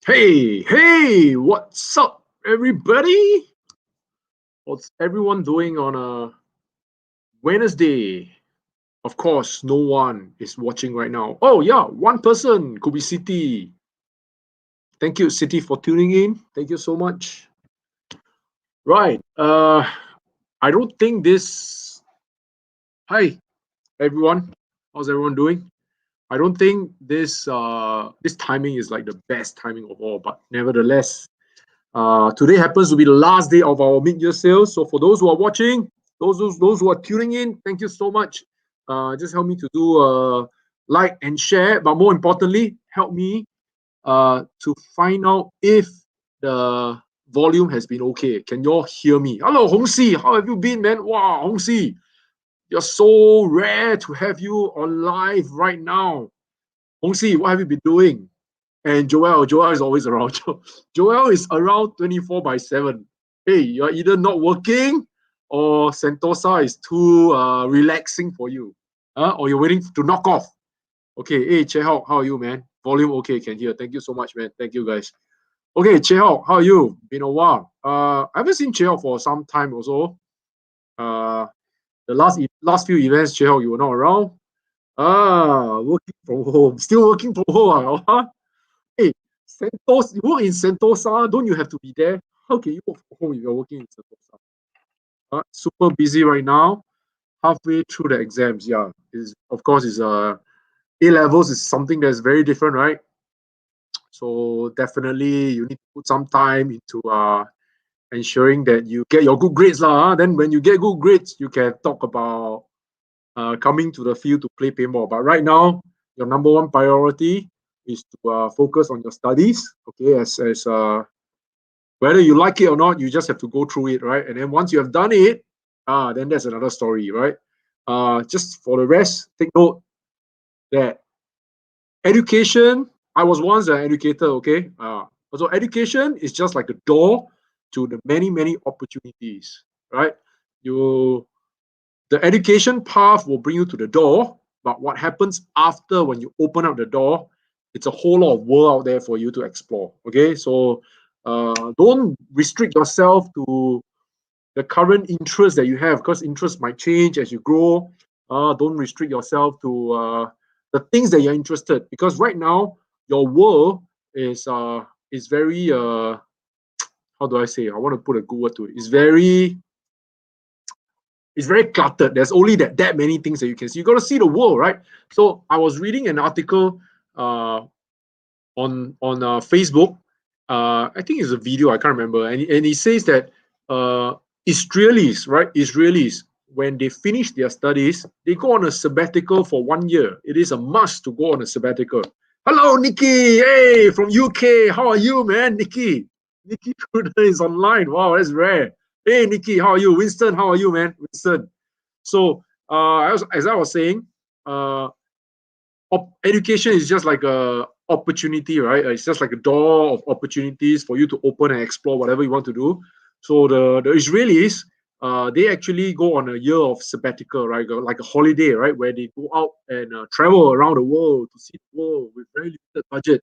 Hey, what's up, everybody? What's everyone doing on a Wednesday? Of course, no one is watching right now. Oh, yeah, one person could be City. Thank you, City, for tuning in. Thank you so much. Right. I don't think this. Hi, everyone. How's everyone doing? I don't think this timing is like the best timing of all, but nevertheless, today happens to be the last day of our mid-year sales. So for those who are watching, those who are tuning in, thank you so much. Just help me to do like and share, but more importantly, help me to find out if the volume has been okay. Can you all hear me? Hello, Hong Si. How have you been, man? Wow, Hong Si, you're so rare to have you on live right now. Hong Si, what have you been doing? And Joel is always around. Joel is around 24/7. Hey, you're either not working or Sentosa is too relaxing for you. Or you're waiting to knock off. Okay, hey, Chehok, how are you, man? Volume okay, can hear. Thank you so much, man. Thank you, guys. Okay, Chehok, how are you? Been a while. I haven't seen Chehok for some time also. The last few events, Chehok, you were not around. Working from home. Still working from home. Hey, Sentosa, you work in Sentosa, don't you have to be there? How can you work from home if you're working in Sentosa? Super busy right now, halfway through the exams. Yeah, of course, A levels is something that's very different, right? So definitely you need to put some time into ensuring that you get your good grades lah. Then when you get good grades, you can talk about coming to the field to play paintball. But right now, your number one priority is to focus on your studies. Okay, as whether you like it or not, you just have to go through it, right? And then once you have done it, then that's another story, right? Just for the rest, take note that education. I was once an educator, okay? So education is just like a door to the many opportunities, right? The education path will bring you to the door, but what happens after when you open up the door, it's a whole lot of world out there for you to explore. Okay, so don't restrict yourself to the current interest that you have, because interest might change as you grow. Don't restrict yourself to the things that you're interested, because right now your world is very how do I say? I want to put a good word to it. It's very cluttered. There's only that many things that you can see. You got to see the world, right? So I was reading an article on Facebook. I think it's a video. I can't remember. And he says that Israelis, right? Israelis, when they finish their studies, they go on a sabbatical for 1 year. It is a must to go on a sabbatical. Hello, Nikki. Hey, from UK. How are you, man? Nikki is online. Wow, that's rare. Hey, Nikki, how are you? Winston, how are you, man? Winston. So, as I was saying, education is just like a opportunity, right? It's just like a door of opportunities for you to open and explore whatever you want to do. So the Israelis, they actually go on a year of sabbatical, right? Like a holiday, right? Where they go out and travel around the world to see the world with very limited budget.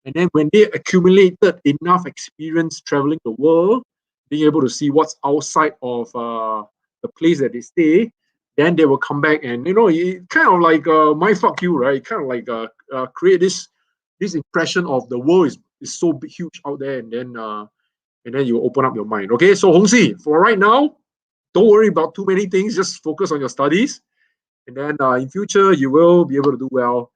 And then when they accumulated enough experience traveling the world, being able to see what's outside of the place that they stay, then they will come back and it kind of like my fuck you, right? Kind of like create this impression of the world is so big, huge out there, and then you open up your mind. Okay, so Hong Si, for right now, don't worry about too many things. Just focus on your studies, and then in future you will be able to do well.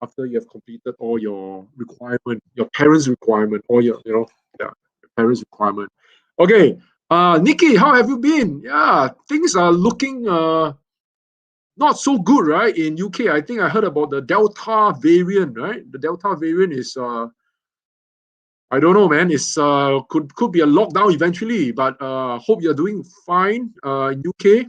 After you have completed all your requirement, your parents' requirement, or your parents' requirement. Okay, Nikki, how have you been? Yeah, things are looking not so good, right? In UK, I think I heard about the Delta variant, right? The Delta variant is I don't know, man. It's could be a lockdown eventually, but hope you're doing fine in UK.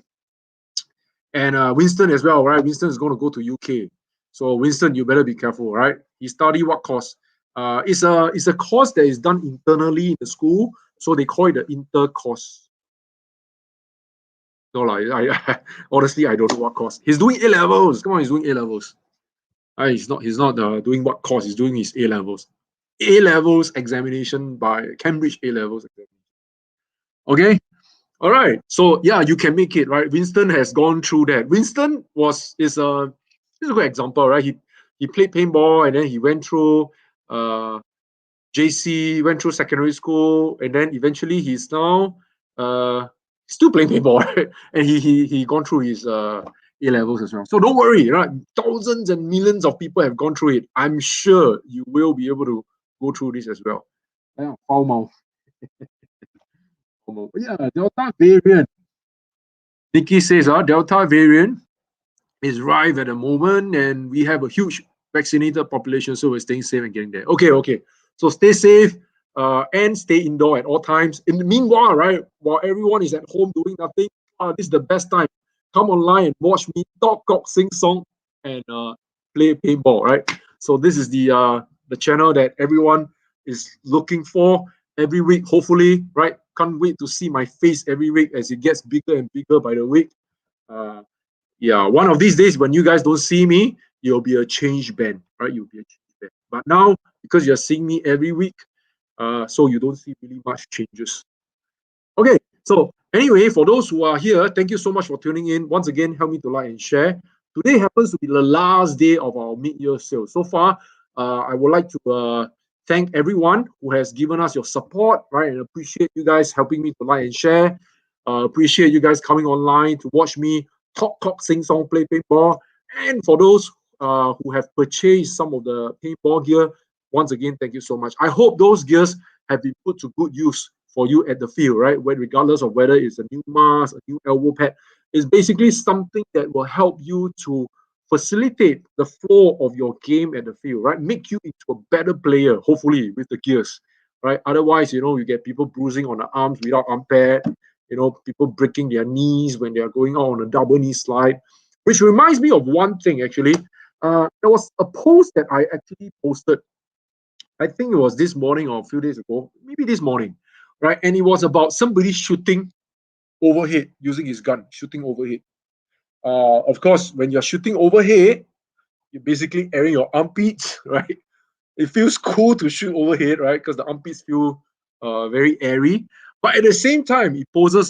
And Winston as well, right? Winston is going to go to UK. So Winston, you better be careful, right? He study what course? It's a course that is done internally in the school, so they call it the inter course. No, I honestly I don't know what course. He's doing A levels. Come on, he's doing A levels. He's not doing what course. He's doing his A levels. A-levels examination by Cambridge A-levels examination. Okay. All right. So yeah, you can make it, right? Winston has gone through that. Winston is a good example, right? He played paintball and then he went through JC, went through secondary school, and then eventually he's now still playing paintball, right? And he gone through his A levels as well. So don't worry, right? Thousands and millions of people have gone through it. I'm sure you will be able to go through this as well. Yeah, foul mouth. Yeah, Delta variant. Nikki says, Delta variant is rife at the moment, and we have a huge vaccinated population, so we're staying safe and getting there. Okay. So stay safe and stay indoor at all times. In the meanwhile, right, while everyone is at home doing nothing, this is the best time. Come online and watch me talk, sing song, and play paintball, right? So this is the channel that everyone is looking for every week, hopefully, right? Can't wait to see my face every week as it gets bigger and bigger by the week. Yeah, one of these days when you guys don't see me, you'll be a change band, right? You'll be a change band. But now, because you're seeing me every week, so you don't see really much changes. Okay, so anyway, for those who are here, thank you so much for tuning in. Once again, help me to like and share. Today happens to be the last day of our mid-year sale. So far, I would like to thank everyone who has given us your support, right? And appreciate you guys helping me to like and share. Appreciate you guys coming online to watch me talk, sing song, play paintball. And for those who have purchased some of the paintball gear, once again, thank you so much. I hope those gears have been put to good use for you at the field, right? When regardless of whether it's a new mask, a new elbow pad, it's basically something that will help you to facilitate the flow of your game at the field, right? Make you into a better player, hopefully, with the gears, right? Otherwise, you get people bruising on the arms without arm pad, people breaking their knees when they are going out on a double knee slide, which reminds me of one thing, actually. There was a post that I actually posted. I think it was this morning or a few days ago, maybe this morning, right? And it was about somebody shooting overhead using his gun, shooting overhead. Of course, when you're shooting overhead, you're basically airing your armpits, right? It feels cool to shoot overhead, right? Because the armpits feel very airy. But at the same time, it poses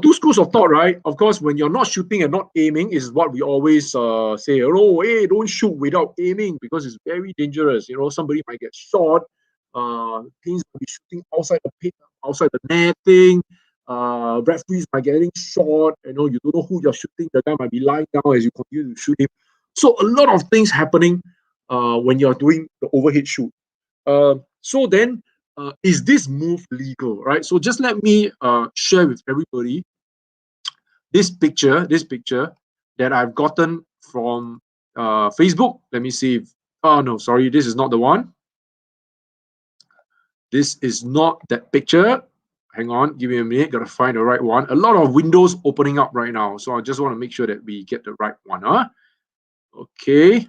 two schools of thought, right? Of course, when you're not shooting and not aiming, is what we always say. Oh, hey, don't shoot without aiming because it's very dangerous. Somebody might get shot. Teams might be shooting outside the pit, outside the netting. Referees might getting shot. You don't know who you're shooting. The guy might be lying down as you continue to shoot him. So a lot of things happening when you're doing the overhead shoot. So then, is this move legal, right? So just let me share with everybody this picture that I've gotten from Facebook. Let me see if, oh no, sorry, this is not the one. This is not that picture. Hang on, give me a minute, gotta find the right one. A lot of windows opening up right now, so I just want to make sure that we get the right one. Okay,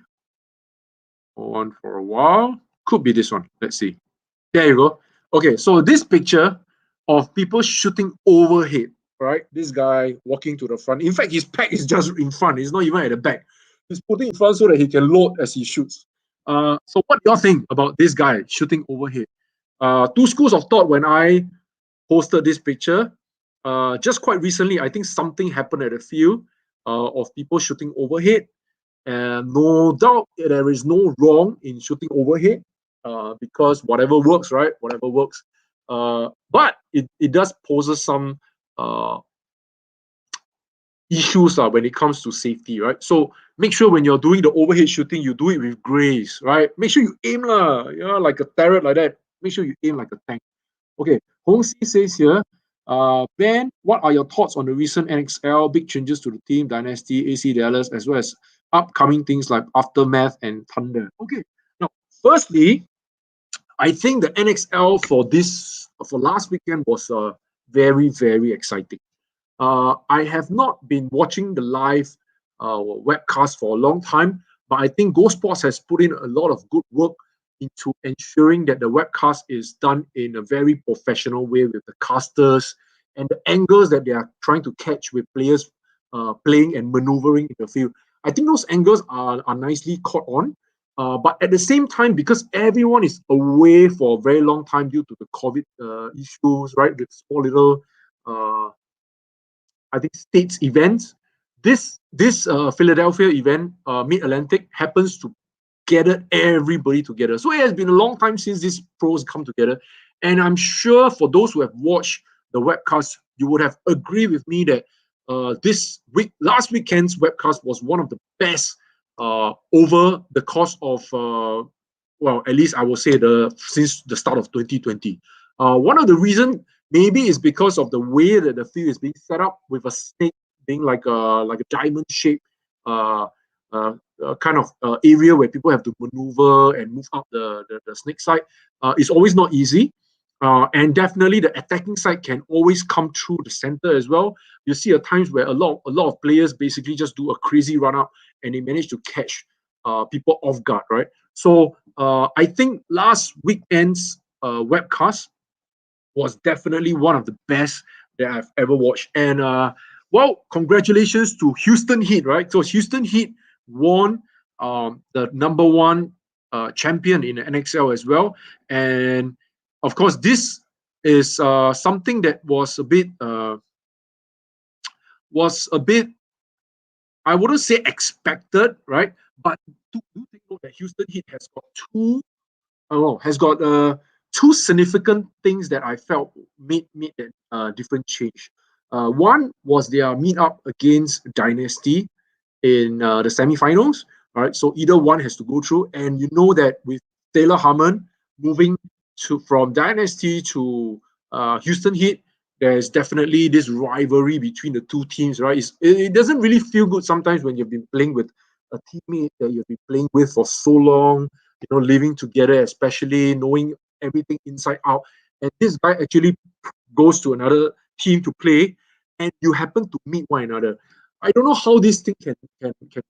hold on for a while. Could be this one. Let's see. There you go. Okay, so this picture of people shooting overhead, right? This guy walking to the front. In fact, his pack is just in front. He's not even at the back. He's putting in front so that he can load as he shoots. So what do y'all think about this guy shooting overhead? Two schools of thought when I posted this picture. Just quite recently, I think something happened at the field of people shooting overhead. And no doubt there is no wrong in shooting overhead because whatever works, right? Whatever works. But it does poses some issues when it comes to safety, right? So make sure when you're doing the overhead shooting, you do it with grace, right? Make sure you aim like a turret like that. Make sure you aim like a tank. Okay, Hong Si says here, Ben, what are your thoughts on the recent NXL big changes to the team, Dynasty, AC Dallas, as well as upcoming things like Aftermath and Thunder? Okay, now, firstly, I think the NXL for last weekend was very, very exciting. I have not been watching the live webcast for a long time, but I think Ghost Sports has put in a lot of good work into ensuring that the webcast is done in a very professional way with the casters and the angles that they are trying to catch with players playing and maneuvering in the field. I think those angles are nicely caught on. But at the same time, because everyone is away for a very long time due to the COVID issues, right? With small little, I think, states events. This Philadelphia event, Mid Atlantic, happens to gathered everybody together. So it has been a long time since these pros come together. And I'm sure for those who have watched the webcast, you would have agreed with me that last weekend's webcast was one of the best over the course of, well, at least I will say since the start of 2020. One of the reasons maybe is because of the way that the field is being set up, with a snake being like a diamond shape kind of area where people have to maneuver and move up the snake side. It's always not easy. And definitely the attacking side can always come through the center as well. You see at times where a lot of players basically just do a crazy run up and they manage to catch people off guard, right? So I think last weekend's webcast was definitely one of the best that I've ever watched. And well, congratulations to Houston Heat, right? So Houston Heat won the #1 champion in the NXL as well. And of course, this is something that was a bit, I wouldn't say expected, right? But do take note that Houston Heat has got two significant things that I felt made that different change. One was their meet-up against Dynasty in the semifinals. All right, so either one has to go through, and you know that with Taylor Harmon moving from Dynasty to Houston Heat, there's definitely this rivalry between the two teams, right? It doesn't really feel good sometimes when you've been playing with a teammate that you've been playing with for so long, living together, especially knowing everything inside out. And this guy actually goes to another team to play, and you happen to meet one another. I don't know how this thing can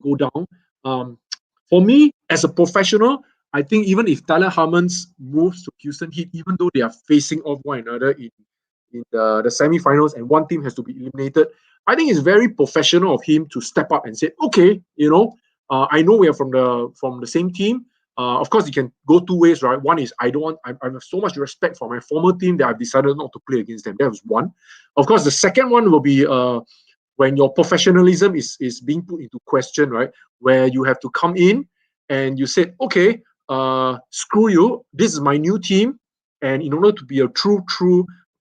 go down. For me, as a professional, I think even if Tyler Harmon's moves to Houston Heat, even though they are facing off one another in the semifinals and one team has to be eliminated, I think it's very professional of him to step up and say, okay, I know we are from the same team. Of course, it can go two ways, right? One is I have so much respect for my former team that I've decided not to play against them. That was one. Of course, the second one will be when your professionalism is being put into question, right? Where you have to come in and you say, okay, screw you, this is my new team, and in order to be a true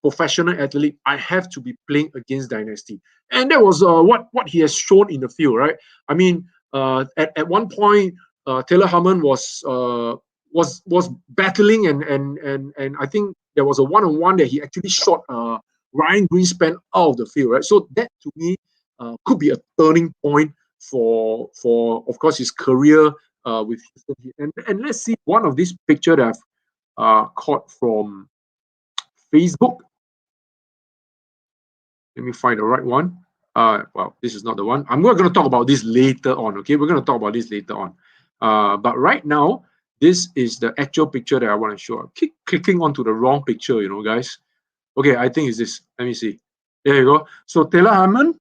professional athlete, I have to be playing against Dynasty. And that was what he has shown in the field, right? I mean, at one point, Taylor Harmon was battling, and I think there was a one-on-one that he actually shot Ryan Greenspan out of the field, right? So that to me could be a turning point for of course his career with Houston. And let's see one of these pictures that I've caught from Facebook. Let me find the right one. Well, this is not the one. I'm not going to talk about this later on. Okay, we're going to talk about this later on. But right now, this is the actual picture that I want to show. I keep clicking onto the wrong picture, guys. Okay, I think it's this. Let me see. There you go. So Taylor Harmon,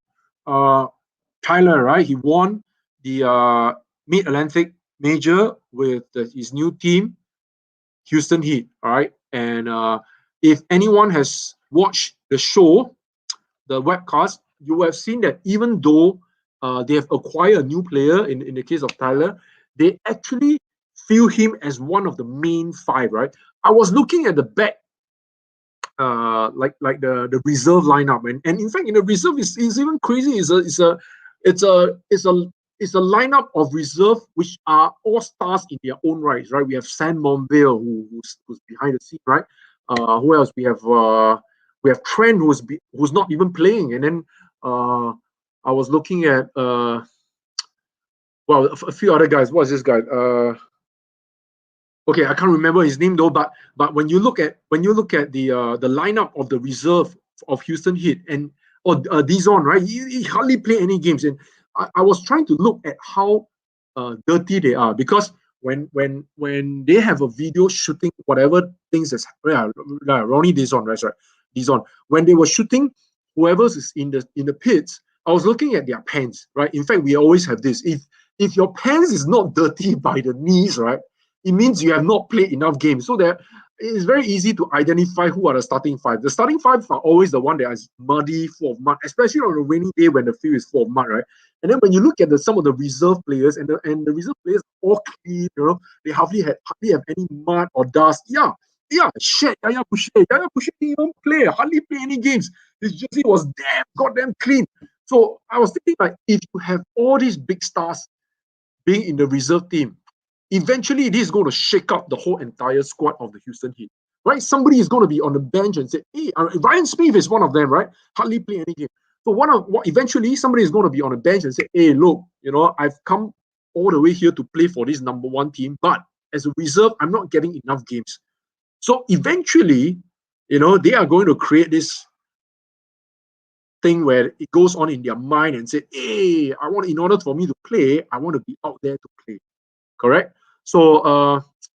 Tyler, right? He won the Mid-Atlantic Major with his new team, Houston Heat. All right, and if anyone has watched the show, the webcast, you have seen that even though they have acquired a new player in the case of Tyler, they actually feel him as one of the main five, right? I was looking at the back, like the reserve lineup, and in fact in the reserve is even crazy. It's a lineup of reserve which are all stars in their own rights, right? We have Sam Monville who's behind the scene, right? Who else? We have Trent who's not even playing, and then I was looking at well, a few other guys. What's this guy? Okay, I can't remember his name though. But when you look at the lineup of the reserve of Houston Heat and Dizon, right? He hardly play any games, and I was trying to look at how dirty they are, because when they have a video shooting whatever things that's Ronnie Dizon, right? Dizon, when they were shooting whoever's is in the pits, I was looking at their pants, right? In fact, we always have this. if your pants is not dirty by the knees, right, it means you have not played enough games. So that it's very easy to identify who are the starting five. The starting five are always the one that is muddy, full of mud, especially on a rainy day when the field is full of mud, right? And then when you look at some of the reserve players, and the reserve players are all clean, they hardly have any mud or dust. Yeah, shit, Yaya Boucher didn't even play, hardly play any games. His jersey was goddamn clean. So I was thinking, like, if you have all these big stars being in the reserve team, eventually this is going to shake up the whole entire squad of the Houston Heat, right? Somebody is going to be on the bench and say, hey, Ryan Smith is one of them, right? Hardly play any game. So eventually somebody is going to be on the bench and say, hey, look, I've come all the way here to play for this number one team, but as a reserve, I'm not getting enough games. So eventually, they are going to create this thing where it goes on in their mind and say, hey, in order for me to play, I want to be out there to play. Correct? So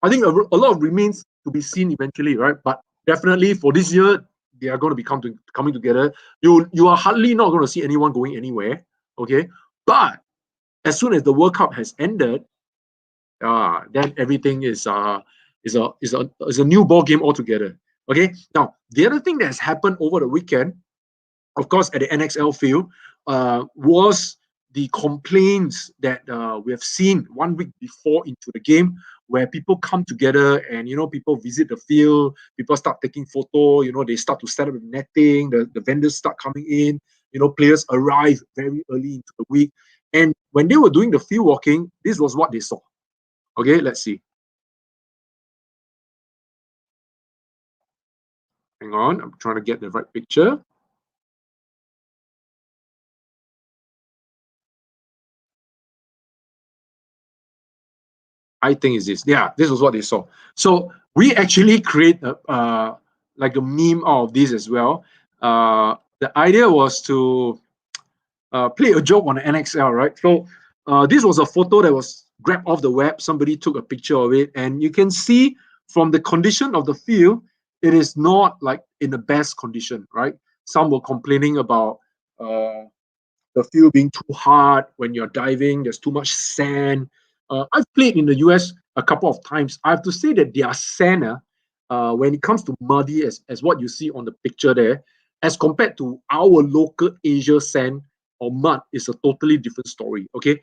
I think a lot of remains to be seen eventually, right? But definitely for this year, they are going to be coming together. You are hardly not going to see anyone going anywhere, okay? But as soon as the World Cup has ended, then everything is a new ball game altogether. Okay. Now the other thing that has happened over the weekend, of course, at the NXL field, was the complaints that we have seen 1 week before into the game, where people come together and people visit the field, people start taking photo, they start to set up the netting, the vendors start coming in, players arrive very early into the week, and when they were doing the field walking, this was what they saw. Okay, let's see. Hang on, I'm trying to get the right picture. I think is this. Yeah, this was what they saw. So we actually create like a meme out of this as well. The idea was to play a joke on the NXL, right? So this was a photo that was grabbed off the web. Somebody took a picture of it, and you can see from the condition of the field, it is not like in the best condition, right? Some were complaining about the field being too hard when you're diving. There's too much sand. I've played in the US a couple of times. I have to say that their sand, when it comes to muddy, as what you see on the picture there, as compared to our local Asia sand or mud, is a totally different story. Okay,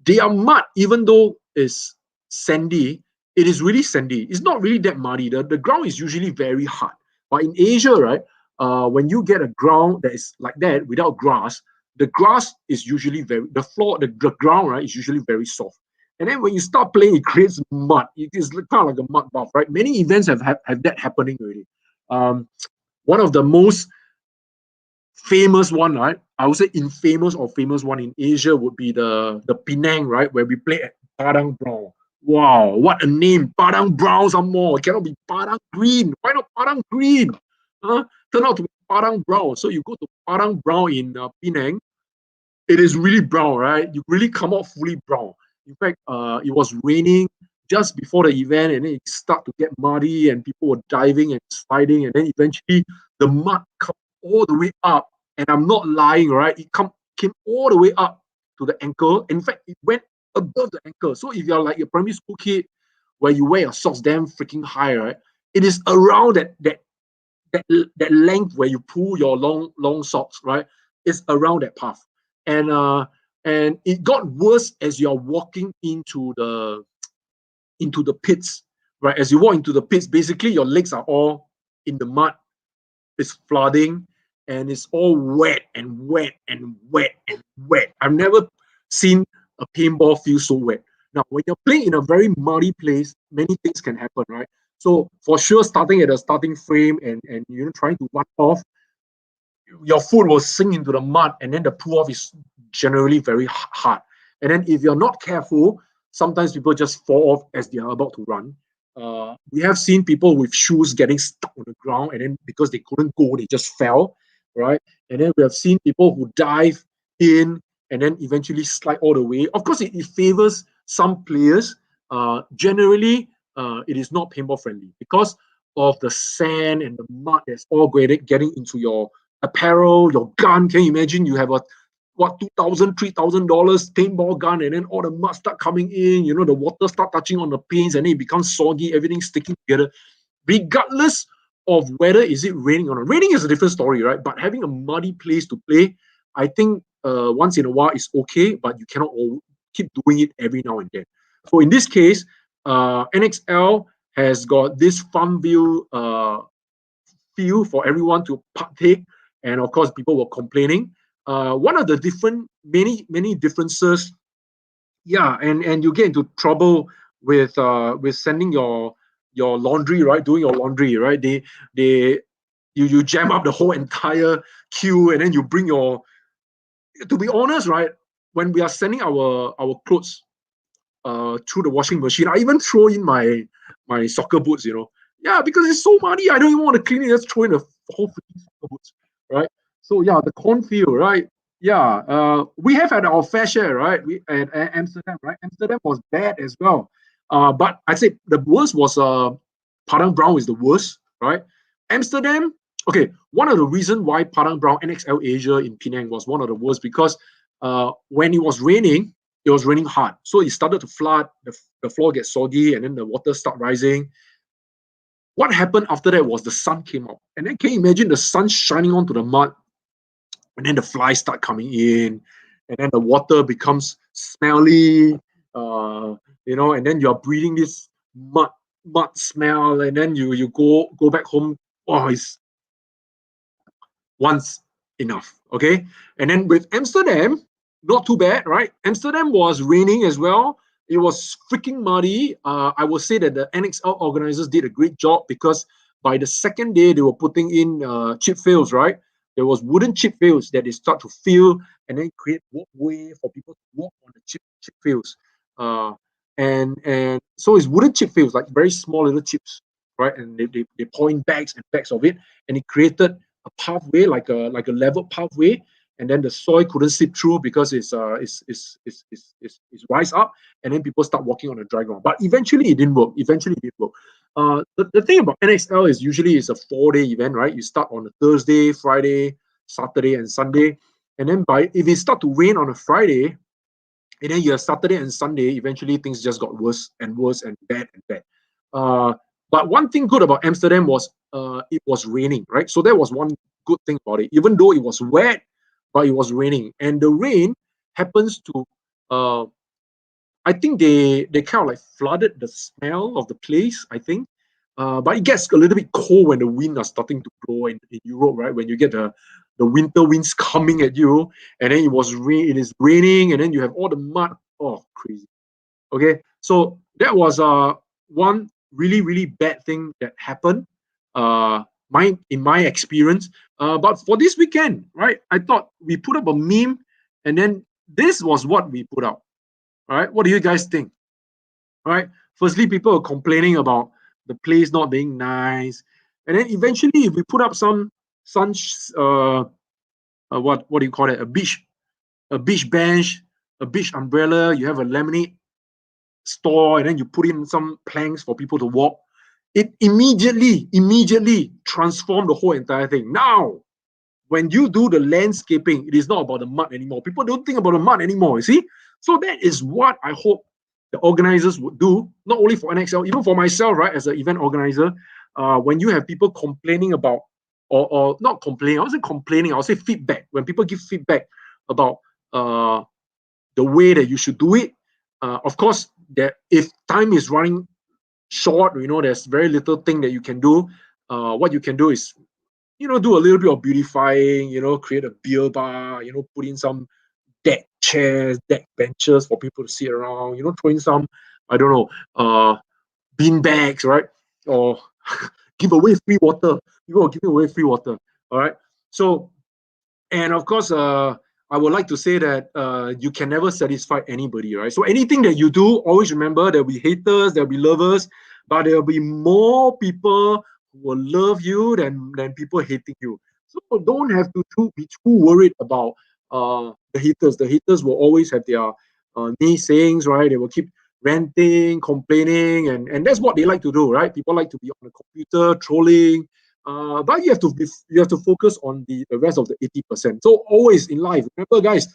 their mud, even though it's sandy, it is really sandy. It's not really that muddy. The ground is usually very hard. But in Asia, right, when you get a ground that is like that without grass, the grass is usually the ground, right, is usually very soft. And then when you start playing, it creates mud. It is kind of like a mud bath, right? Many events have that happening already. One of the most famous one, right? I would say infamous or famous one in Asia would be the Penang, right? Where we play at Padang Brown. Wow, what a name. Padang Brown some more. It cannot be Padang Green. Why not Padang Green? Turn out to be Padang Brown. So you go to Padang Brown in Penang, it is really brown, right? You really come out fully brown. In fact, it was raining just before the event, and then it started to get muddy, and people were diving and sliding, and then eventually the mud come all the way up. And I'm not lying, right? It came all the way up to the ankle. In fact, it went above the ankle. So if you're like a primary school kid where you wear your socks damn freaking high, right? It is around that length where you pull your long socks, right? It's around that path. And it got worse as you're walking into the pits, right? As you walk into the pits, basically your legs are all in the mud. It's flooding, and it's all wet and wet and wet and wet. I've never seen a paintball feel so wet. Now, when you're playing in a very muddy place, many things can happen, right? So for sure, starting at a starting frame and trying to run off, your foot will sink into the mud, and then the pull off is generally very hard. And then if you're not careful, sometimes people just fall off as they are about to run. We have seen people with shoes getting stuck on the ground, and then because they couldn't go, they just fell, right? And then we have seen people who dive in and then eventually slide all the way. Of course, it favors some players. Generally, it is not paintball friendly because of the sand and the mud that's all getting into your apparel, your gun. Can you imagine you have a what, $2,000, $3,000 paintball gun, and then all the mud start coming in, you know, the water start touching on the paints, and then it becomes soggy, everything sticking together. Regardless of whether is it raining or not. Raining is a different story, right? But having a muddy place to play, I think once in a while is okay, but you cannot keep doing it every now and then. So in this case, NXL has got this Farmville feel for everyone to partake, and of course, people were complaining. One of the many differences, yeah, and you get into trouble with sending your laundry, right? Doing your laundry, right? You jam up the whole entire queue, and then you bring your. To be honest, right, when we are sending our clothes through the washing machine, I even throw in my soccer boots, you know. Yeah, because it's so muddy, I don't even want to clean it. Just throw in the whole soccer boots, right? So yeah, the cornfield, right? Yeah, we have had our fair share, right? We at Amsterdam, right? Amsterdam was bad as well, but I'd say the worst was Padang Brown is the worst, right? Amsterdam. Okay, one of the reasons why Padang Brown NXL Asia in Penang was one of the worst because when it was raining hard. So it started to flood, the floor gets soggy, and then the water start rising. What happened after that was the sun came out. And then can you imagine the sun shining onto the mud? And then the flies start coming in, and then the water becomes smelly, you know, and then you're breathing this mud smell, and then you go back home. Oh, it's once enough, okay? And then with Amsterdam, not too bad, right? Amsterdam was raining as well. It was freaking muddy. I will say that the NXL organizers did a great job because by the second day they were putting in chip fields, right? There was wooden chip fields that they start to fill and then create walkway for people to walk on the chip fields. And so it's wooden chip fields, like very small little chips, right? And they pour in bags and bags of it, and it created a pathway, like a level pathway, and then the soil couldn't seep through because it's rise up, and then people start walking on the dry ground. But eventually it didn't work. The thing about NXL is usually it's a 4-day event, right? You start on a Thursday, Friday, Saturday, and Sunday, and then if it start to rain on a Friday, and then you have Saturday and Sunday, eventually things just got worse and worse and bad and bad. But one thing good about Amsterdam was it was raining, right? So that was one good thing about it. Even though it was wet, but it was raining. And the rain happens to, I think they kind of like flooded the smell of the place, I think. But it gets a little bit cold when the wind are starting to blow in Europe, right? When you get the winter winds coming at you, and then it is raining, and then you have all the mud. Oh, crazy. Okay, so that was one really bad thing that happened in my experience. But for this weekend, right, I thought we put up a meme, and then this was what we put out. All right, what do you guys think? All right, firstly, people are complaining about the place not being nice, and then eventually if we put up some what do you call it, a beach bench, a beach umbrella, you have a lemonade store, and then you put in some planks for people to walk, it immediately transformed the whole entire thing. Now, when you do the landscaping, it is not about the mud anymore. People don't think about the mud anymore, you see? So that is what I hope the organizers would do, not only for NXL, even for myself, right, as an event organizer. When you have people complaining about, or not complaining, I wasn't complaining, I'll say feedback. When people give feedback about the way that you should do it, of course, that if time is running short, you know, there's very little thing that you can do. What you can do is, you know, do a little bit of beautifying, you know, create a beer bar, you know, put in some deck chairs, deck benches for people to sit around, you know, throw in some, I don't know, bean bags, right? Or give away free water. People are giving away free water. All right. So, and of course, I would like to say that you can never satisfy anybody, right? So anything that you do, always remember there'll be haters, there'll be lovers, but there'll be more people who will love you than people hating you. So don't have to be too worried about the haters. The haters will always have their naysayings, right? They will keep ranting, complaining, and that's what they like to do, right? People like to be on the computer trolling. But you have to focus on the rest of the 80%. So always in life, remember, guys,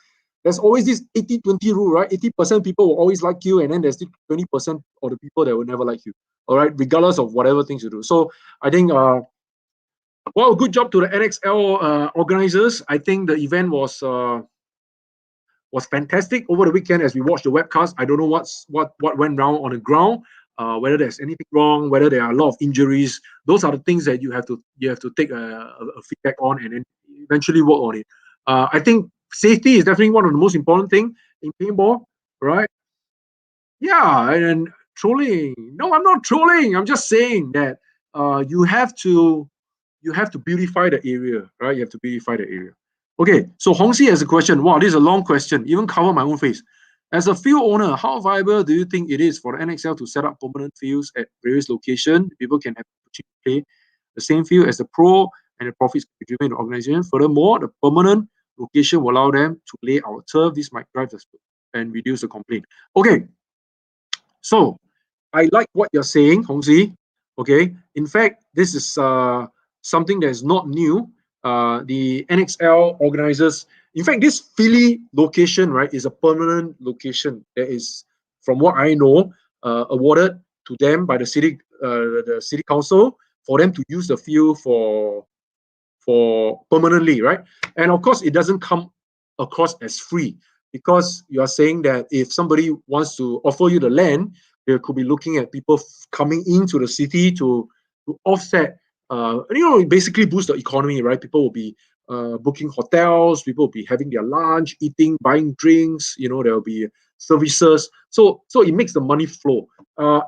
there's always this 80-20 rule, right? 80% people will always like you, and then there's 20% of the people that will never like you. All right, regardless of whatever things you do. So I think, well, good job to the NXL organizers. I think the event was fantastic over the weekend as we watched the webcast. I don't know what went wrong on the ground, whether there's anything wrong, whether there are a lot of injuries. Those are the things that you have to take a feedback on and then eventually work on it. I think safety is definitely one of the most important thing in paintball, right? Yeah, and trolling. No, I'm not trolling. I'm just saying that you have to beautify the area, right? You have to beautify the area. Okay, so Hongxi has a question. Wow, this is a long question. Even cover my own face. As a field owner, how viable do you think it is for the NXL to set up permanent fields at various locations? People can have to play the same field as the pro, and the profits can be driven in the organization. Furthermore, the permanent location will allow them to lay out turf. This might drive the and reduce the complaint. Okay, so I like what you're saying, Hongzi. Okay, in fact, this is something that is not new. The NXL organizers, in fact, this Philly location, right, is a permanent location that is, from what I know, awarded to them by the city council for them to use the field for permanently, right? And of course, it doesn't come across as free, because you are saying that if somebody wants to offer you the land, they could be looking at people coming into the city to offset, basically boost the economy, right? People will be booking hotels, people will be having their lunch, eating, buying drinks, there will be services. So it makes the money flow.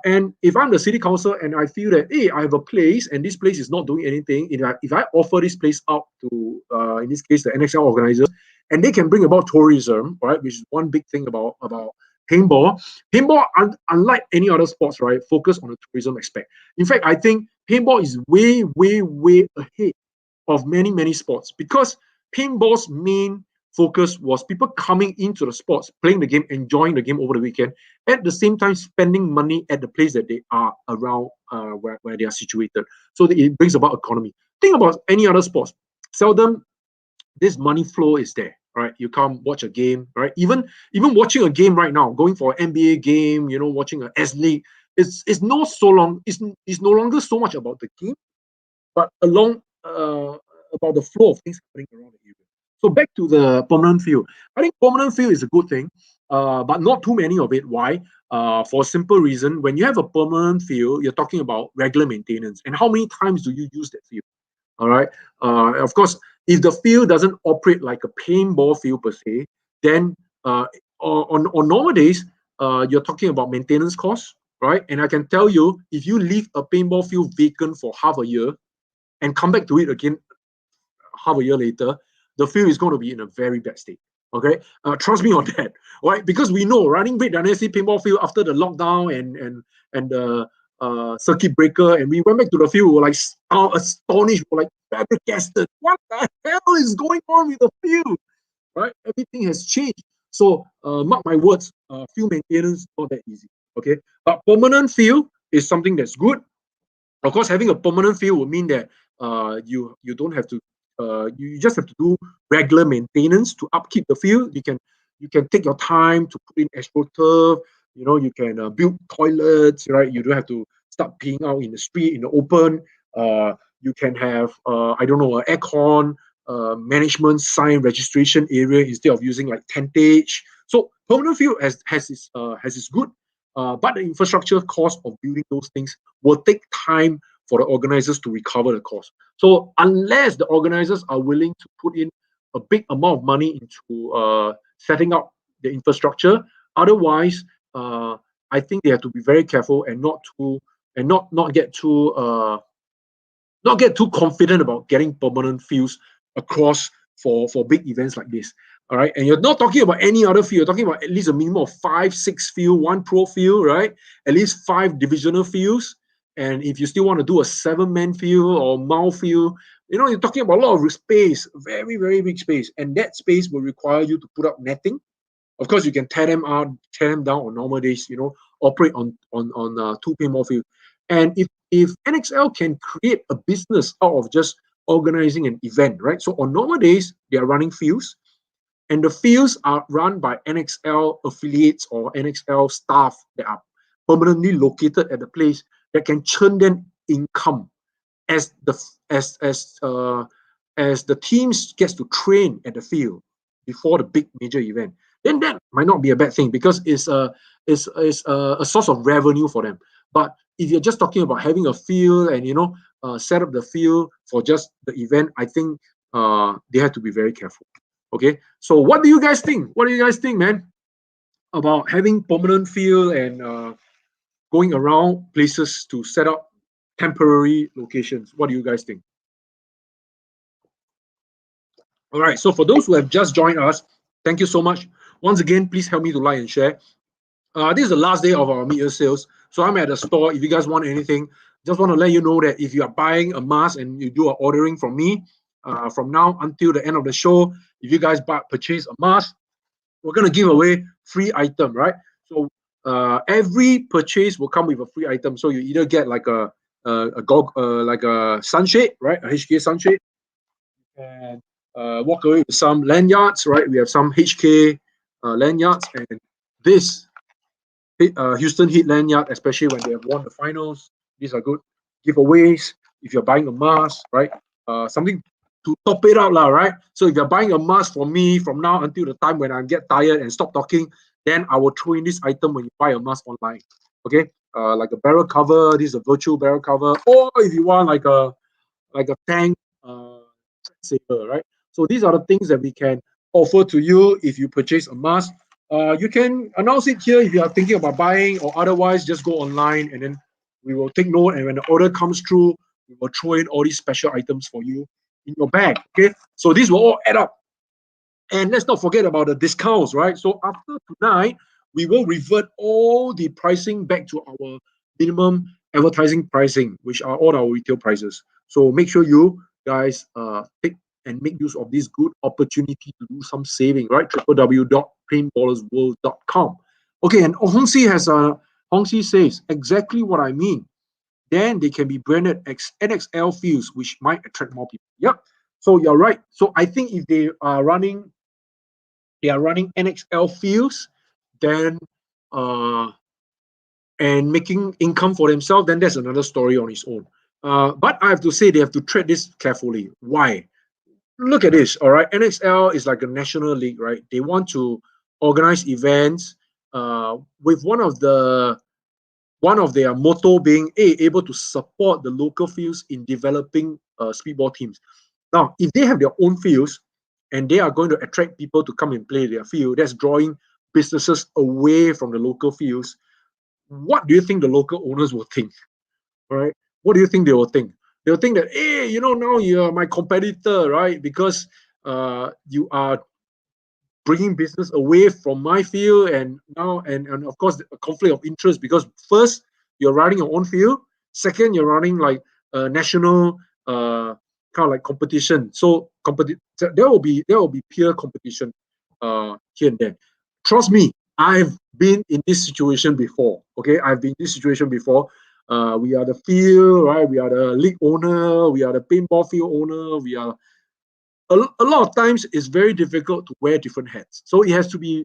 And if I'm the city council and I feel that, hey, I have a place and this place is not doing anything, if I offer this place out to, in this case, the NXL organizers, and they can bring about tourism, right, which is one big thing about paintball. Paintball, unlike any other sports, right, focus on the tourism aspect. In fact, I think paintball is way, way, way ahead of many, many sports, because paintball's main focus was people coming into the sports, playing the game, enjoying the game over the weekend, at the same time spending money at the place that they are around, where they are situated. So it brings about economy. Think about any other sports. Seldom this money flow is there, right? You come watch a game, right? Even watching a game right now, going for an NBA game, watching an S League, it's no longer so much about the game, but about the flow of things happening around the area. So back to the permanent field. I think permanent field is a good thing, but not too many of it. Why? For a simple reason, when you have a permanent field, you're talking about regular maintenance. And how many times do you use that field? All right. Of course, if the field doesn't operate like a paintball field per se, then on normal days, you're talking about maintenance costs, right? And I can tell you, if you leave a paintball field vacant for half a year and come back to it again half a year later, the field is going to be in a very bad state. Okay, trust me on that, right? Because we know running Great Dynasty paintball field after the lockdown and the circuit breaker, and we went back to the field, we were like astonished, we were like flabbergasted. What the hell is going on with the field? Right, everything has changed. So mark my words, field maintenance not that easy. Okay, but permanent field is something that's good. Of course, having a permanent field would mean that you don't have to, you just have to do regular maintenance to upkeep the field. You can take your time to put in extra turf. You can build toilets, right? You don't have to start peeing out in the street, in the open. You can have, I don't know, an aircon management sign registration area instead of using like tentage. So permanent field has its good, but the infrastructure cost of building those things will take time for the organizers to recover the cost. So unless the organizers are willing to put in a big amount of money into setting up the infrastructure, otherwise, I think they have to be very careful and not get too confident about getting permanent fields across for big events like this. All right, and you're not talking about any other field. You're talking about at least a minimum of 5-6 field, one pro field, right? At least 5 divisional fields. And if you still want to do a 7-man field or mount field, you're talking about a lot of space, very, very big space. And that space will require you to put up netting. Of course, you can tear them out, tear them down on normal days, operate on 2 paintball field. And if NXL can create a business out of just organizing an event, right? So on normal days, they are running fields. and the fields are run by NXL affiliates or NXL staff that are permanently located at the place that can churn them income as the teams gets to train at the field before the big major event. Then that might not be a bad thing because it's a source of revenue for them. But if you're just talking about having a field and set up the field for just the event, I think they have to be very careful. Okay, so what do you guys think? What do you guys think, man, about having permanent field and going around places to set up temporary locations? What do you guys think? All right, so for those who have just joined us, thank you so much. Once again, please help me to like and share. This is the last day of our mid-year sales. So I'm at the store. If you guys want anything, just want to let you know that if you are buying a mask and you do an ordering from me, from now until the end of the show, if you guys purchase a mask, we're going to give away free item, right? So every purchase will come with a free item. So you either get like a sunshade, right? A HK sunshade, and walk away with some lanyards, right? We have some HK lanyards, and this Houston Heat lanyard, especially when they have won the finals. These are good giveaways. If you're buying a mask, right? Something to top it out, right? So if you're buying a mask from me from now until the time when I get tired and stop talking, then I will throw in this item when you buy a mask online. Okay, like a barrel cover. This is a virtual barrel cover, or if you want like a tank saver, right? So these are the things that we can offer to you if you purchase a mask. You can announce it here if you are thinking about buying, or otherwise just go online and then we will take note. And when the order comes through, we will throw in all these special items for you in your bag. Okay, so these will all add up. And let's not forget about the discounts, right? So after tonight, we will revert all the pricing back to our minimum advertising pricing, which are all our retail prices. So make sure you guys take and make use of this good opportunity to do some saving, right? www.paintballersworld.com. Okay, and Hongxi says exactly what I mean. Then they can be branded NXL fields, which might attract more people. Yep. So you're right. So I think if they are running NXL fields, then and making income for themselves, then that's another story on its own. But I have to say they have to tread this carefully. Why? Look at this, all right? NXL is like a national league, right? They want to organize events with one of their motto being able to support the local fields in developing speedball teams. Now, if they have their own fields and they are going to attract people to come and play their field, that's drawing businesses away from the local fields. What do you think the local owners will think? All right, what do you think they will think? They'll think that, hey, now you are my competitor, right? Because you are bringing business away from my field, and now and of course a conflict of interest, because first you're running your own field, second you're running like a national kind of like competition. So there will be peer competition here and there. Trust me, I've been in this situation before. Okay, I've been in this situation before. We are the field, right? We are the league owner. We are the paintball field owner. We are a lot of times it's very difficult to wear different hats. So it has to be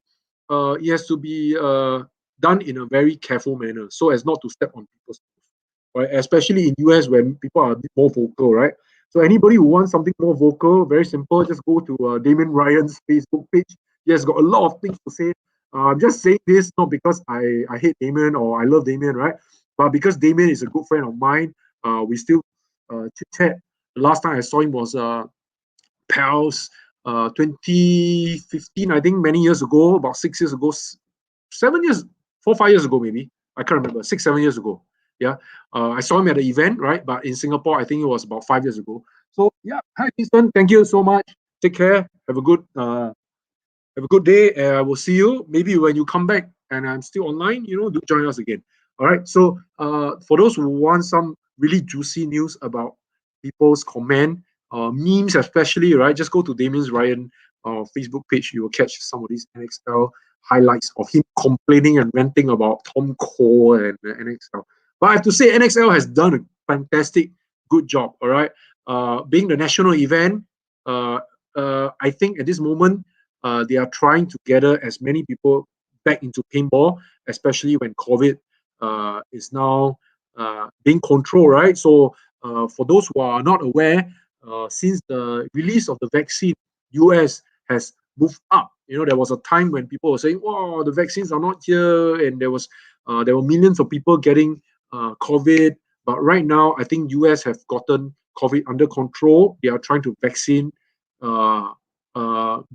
done in a very careful manner so as not to step on people's toes, right? Especially in US where people are a bit more vocal, right? So anybody who wants something more vocal, very simple, just go to Damien Ryan's Facebook page. He has got a lot of things to say. I'm just saying this not because I hate Damien or I love Damien, right? But because Damien is a good friend of mine. We still chit chat. The last time I saw him was PALS 2015, I think, many years ago, about 6 years ago, 7 years, 4-5 years ago, maybe. I can't remember, 6-7 years ago. Yeah. I saw him at the event, right? But in Singapore, I think it was about 5 years ago. So yeah, hi Easton, thank you so much. Take care. Have a good day. I will see you. Maybe when you come back and I'm still online, do join us again. All right. So for those who want some really juicy news about people's comment, memes especially, right? Just go to Damien's Ryan Facebook page. You will catch some of these NXL highlights of him complaining and ranting about Tom Cole and NXL. But I have to say, NXL has done a fantastic, good job. All right, being the national event, I think at this moment, they are trying to gather as many people back into paintball, especially when COVID is now being controlled, right? So for those who are not aware, since the release of the vaccine, US has moved up. You know, there was a time when people were saying, "Wow, the vaccines are not here," and there were millions of people getting COVID. But right now, I think US have gotten COVID under control. They are trying to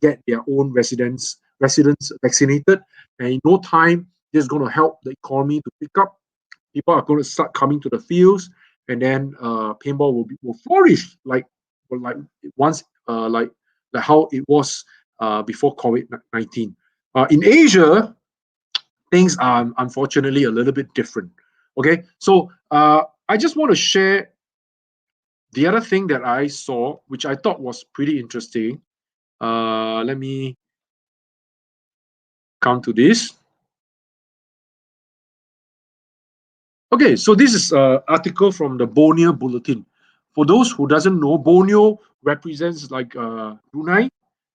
get their own residents vaccinated, and in no time, this is going to help the economy to pick up. People are going to start coming to the fields, and then paintball will flourish like once like how it was before COVID-19. In Asia, things are unfortunately a little bit different. Okay, so I just want to share the other thing that I saw, which I thought was pretty interesting. Let me come to this. Okay, so this is an article from the Borneo Bulletin. For those who doesn't know, Borneo represents like Brunei,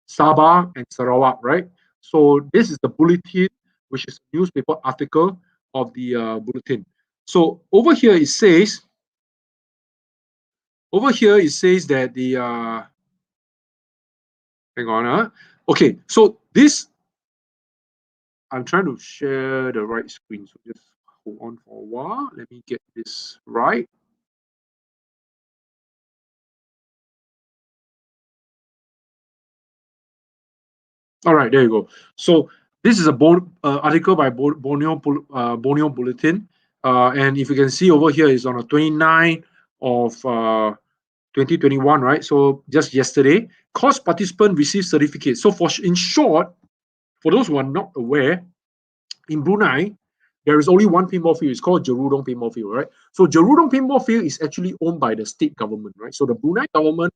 Sabah, and Sarawak, right? So this is the Bulletin, which is a newspaper article of the Bulletin. So over here it says that the hang on, okay. So this, I'm trying to share the right screen. So just hold on for a while. Let me get this right. All right, there you go. So this is a article by Borneo Bulletin, and if you can see over here is on the 29th of 2021, right? So just yesterday, course participant received certificate. So in short, for those who are not aware, in Brunei, there is only one paintball field. It's called Jerudong Paintball Field, right? So Jerudong Paintball Field is actually owned by the state government, right? So the Brunei government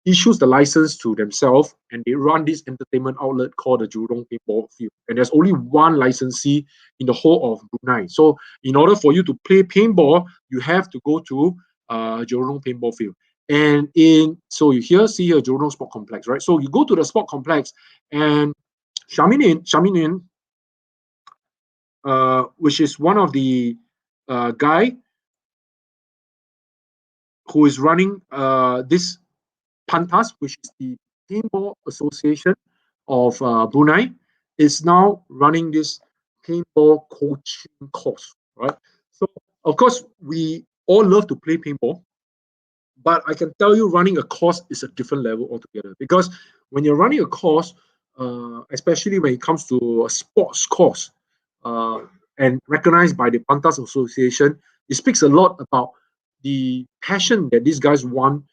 issues the license to themselves, and they run this entertainment outlet called the Jurong Paintball Field. And there's only one licensee in the whole of Brunei. So in order for you to play paintball, you have to go to Jurong Paintball Field. And so you see here Jurong Sport Complex, right? So you go to the sport complex, and Shaminin, which is one of the guy who is running this Pantas, which is the Paintball Association of Brunei, is now running this paintball coaching course, right? So, of course, we all love to play paintball, but I can tell you running a course is a different level altogether, because when you're running a course, especially when it comes to a sports course, and recognized by the Pantas Association, it speaks a lot about the passion that these guys want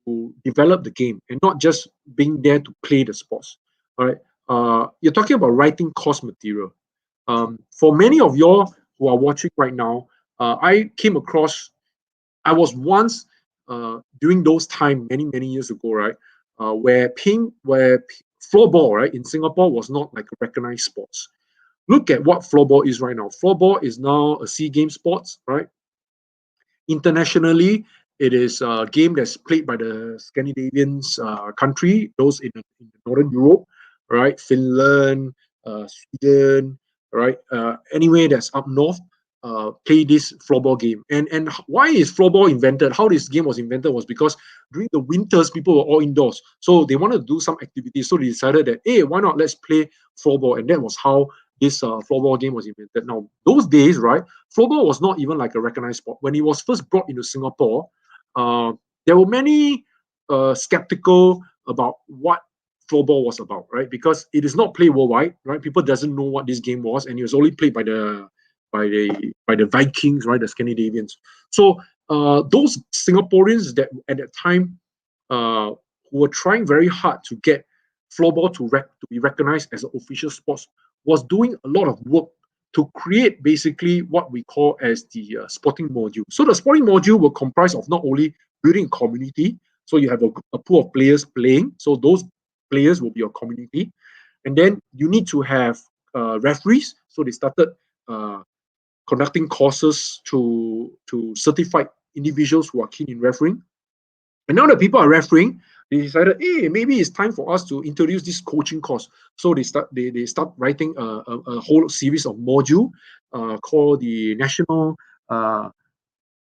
to develop the game and not just being there to play the sports. All right. You're talking about writing course material. For many of y'all who are watching right now, I was once during those time many years ago, right, where floorball, right, in Singapore was not like a recognized sports. Look at what floorball is right now. Floorball is now a SEA Games sports, right? Internationally, it is a game that's played by the Scandinavian country, those in Northern Europe, right? Finland, Sweden, right? Anywhere that's up north, play this floorball game. And why is floorball invented? How this game was invented was because during the winters, people were all indoors. So they wanted to do some activities. So they decided that, hey, why not let's play floorball? And that was how this floorball game was invented. Now, those days, right, floorball was not even like a recognized sport. When it was first brought into Singapore, there were many skeptical about what floorball was about, right? Because it is not played worldwide, right? People doesn't know what this game was, and it was only played by the Vikings, right, the Scandinavians. So those Singaporeans that at that time who were trying very hard to get floorball to be recognized as an official sport was doing a lot of work to create basically what we call as the sporting module. So the sporting module will comprise of not only building a community, so you have a pool of players playing, so those players will be your community, and then you need to have referees. So they started conducting courses to certified individuals who are keen in refereeing. And now that people are refereeing, they decided, hey, maybe it's time for us to introduce this coaching course. So they start writing a whole series of module called the National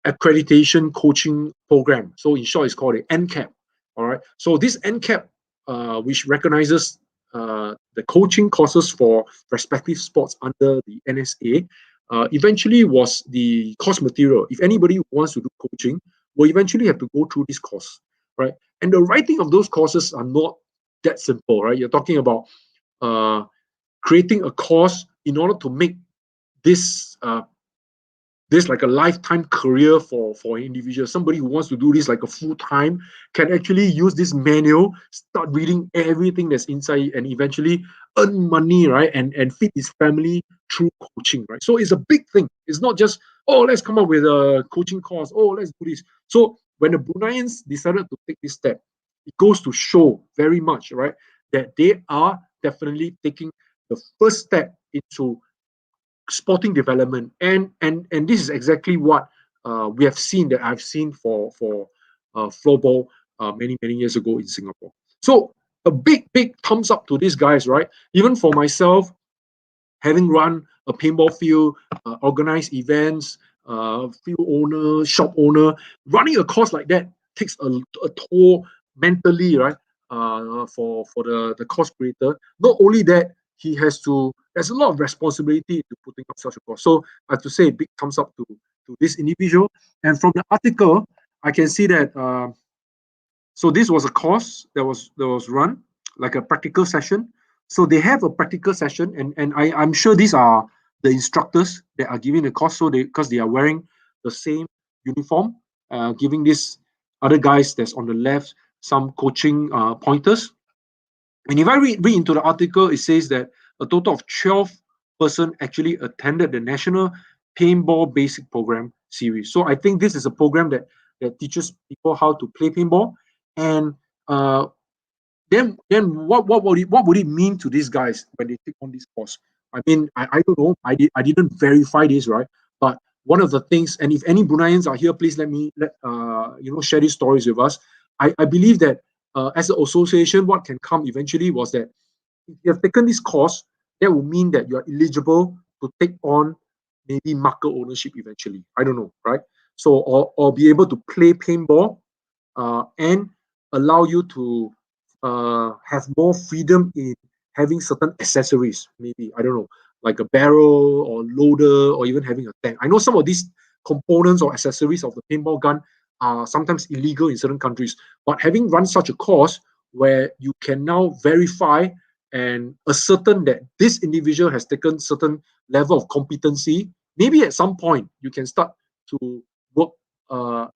Accreditation Coaching Program. So in short, it's called the NCAP. All right. So this NCAP, which recognizes the coaching courses for respective sports under the NSA, eventually was the course material. If anybody wants to do coaching, will eventually have to go through this course, right? And the writing of those courses are not that simple, right? You're talking about creating a course in order to make this like a lifetime career for an individual. Somebody who wants to do this like a full time can actually use this manual, start reading everything that's inside, and eventually earn money, right? And feed his family through coaching, right? So it's a big thing. It's not just, oh, let's come up with a coaching course. Oh, let's do this. So when the Bruneians decided to take this step, it goes to show very much, right, that they are definitely taking the first step into sporting development, and this is exactly what we have seen, that I've seen for floorball many years ago in Singapore. So a big thumbs up to these guys, right? Even for myself, having run a paintball field, organized events, field owner, shop owner, running a course like that takes a toll mentally, right? For the course creator. Not only that, he has to. There's a lot of responsibility to putting up such a course. So I have to say, big thumbs up to this individual. And from the article, I can see that. So this was a course that was run like a practical session. So they have a practical session, and I'm sure these are the instructors that are giving the course. So because they are wearing the same uniform, giving these other guys that's on the left some coaching pointers. And if I read into the article, it says that a total of 12 person actually attended the National Paintball Basic Program series. So I think this is a program that teaches people how to play paintball. And then what would it mean to these guys when they take on this course? I mean, I don't know. I didn't verify this, right? But one of the things, and if any Bruneians are here, please let share these stories with us. I believe that as an association, what can come eventually was that if you have taken this course, that will mean that you are eligible to take on maybe marker ownership eventually. I don't know, right? So or be able to play paintball and allow you to have more freedom in having certain accessories, maybe, I don't know, like a barrel or loader, or even having a tank. I know some of these components or accessories of the paintball gun are sometimes illegal in certain countries, but having run such a course where you can now verify and ascertain that this individual has taken certain level of competency, maybe at some point you can start to work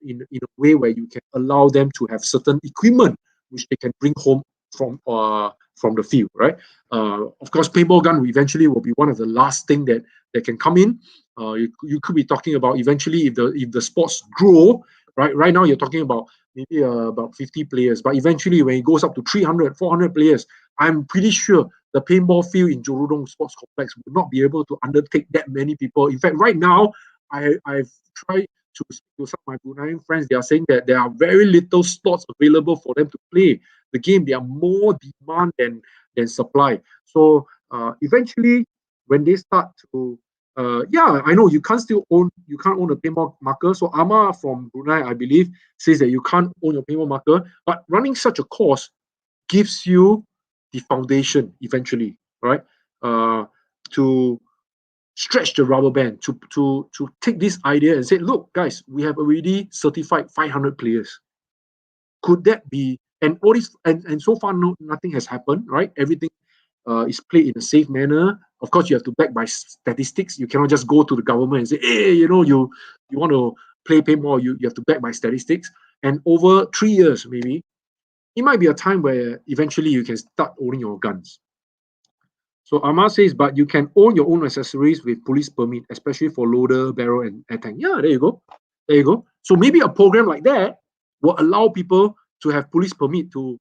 in a way where you can allow them to have certain equipment which they can bring home from the field, right? Of course, paintball gun eventually will be one of the last thing that can come in. You could be talking about eventually if the sports grow, right? Right now you're talking about maybe about 50 players, but eventually when it goes up to 300, 400 players, I'm pretty sure the paintball field in Jorudong Sports Complex will not be able to undertake that many people. In fact, right now, I've tried to speak to some of my Bruneian friends. They are saying that there are very little slots available for them to play the game. There are more demand than supply. So eventually, when they start to I know you can't own a paintball marker. So Ama from Brunei, I believe, says that you can't own your paintball marker, but running such a course gives you the foundation eventually, right? To stretch the rubber band, to take this idea and say, look, guys, we have already certified 500 players. Could that be? And all this, and so far, nothing has happened, right? Everything is played in a safe manner. Of course, you have to back by statistics. You cannot just go to the government and say, hey, you want to play paintball, you have to back by statistics. And over 3 years, maybe, it might be a time where eventually you can start owning your guns. So Amar says, but you can own your own accessories with police permit, especially for loader, barrel, and air tank. Yeah, there you go. There you go. So maybe a program like that will allow people to have police permit to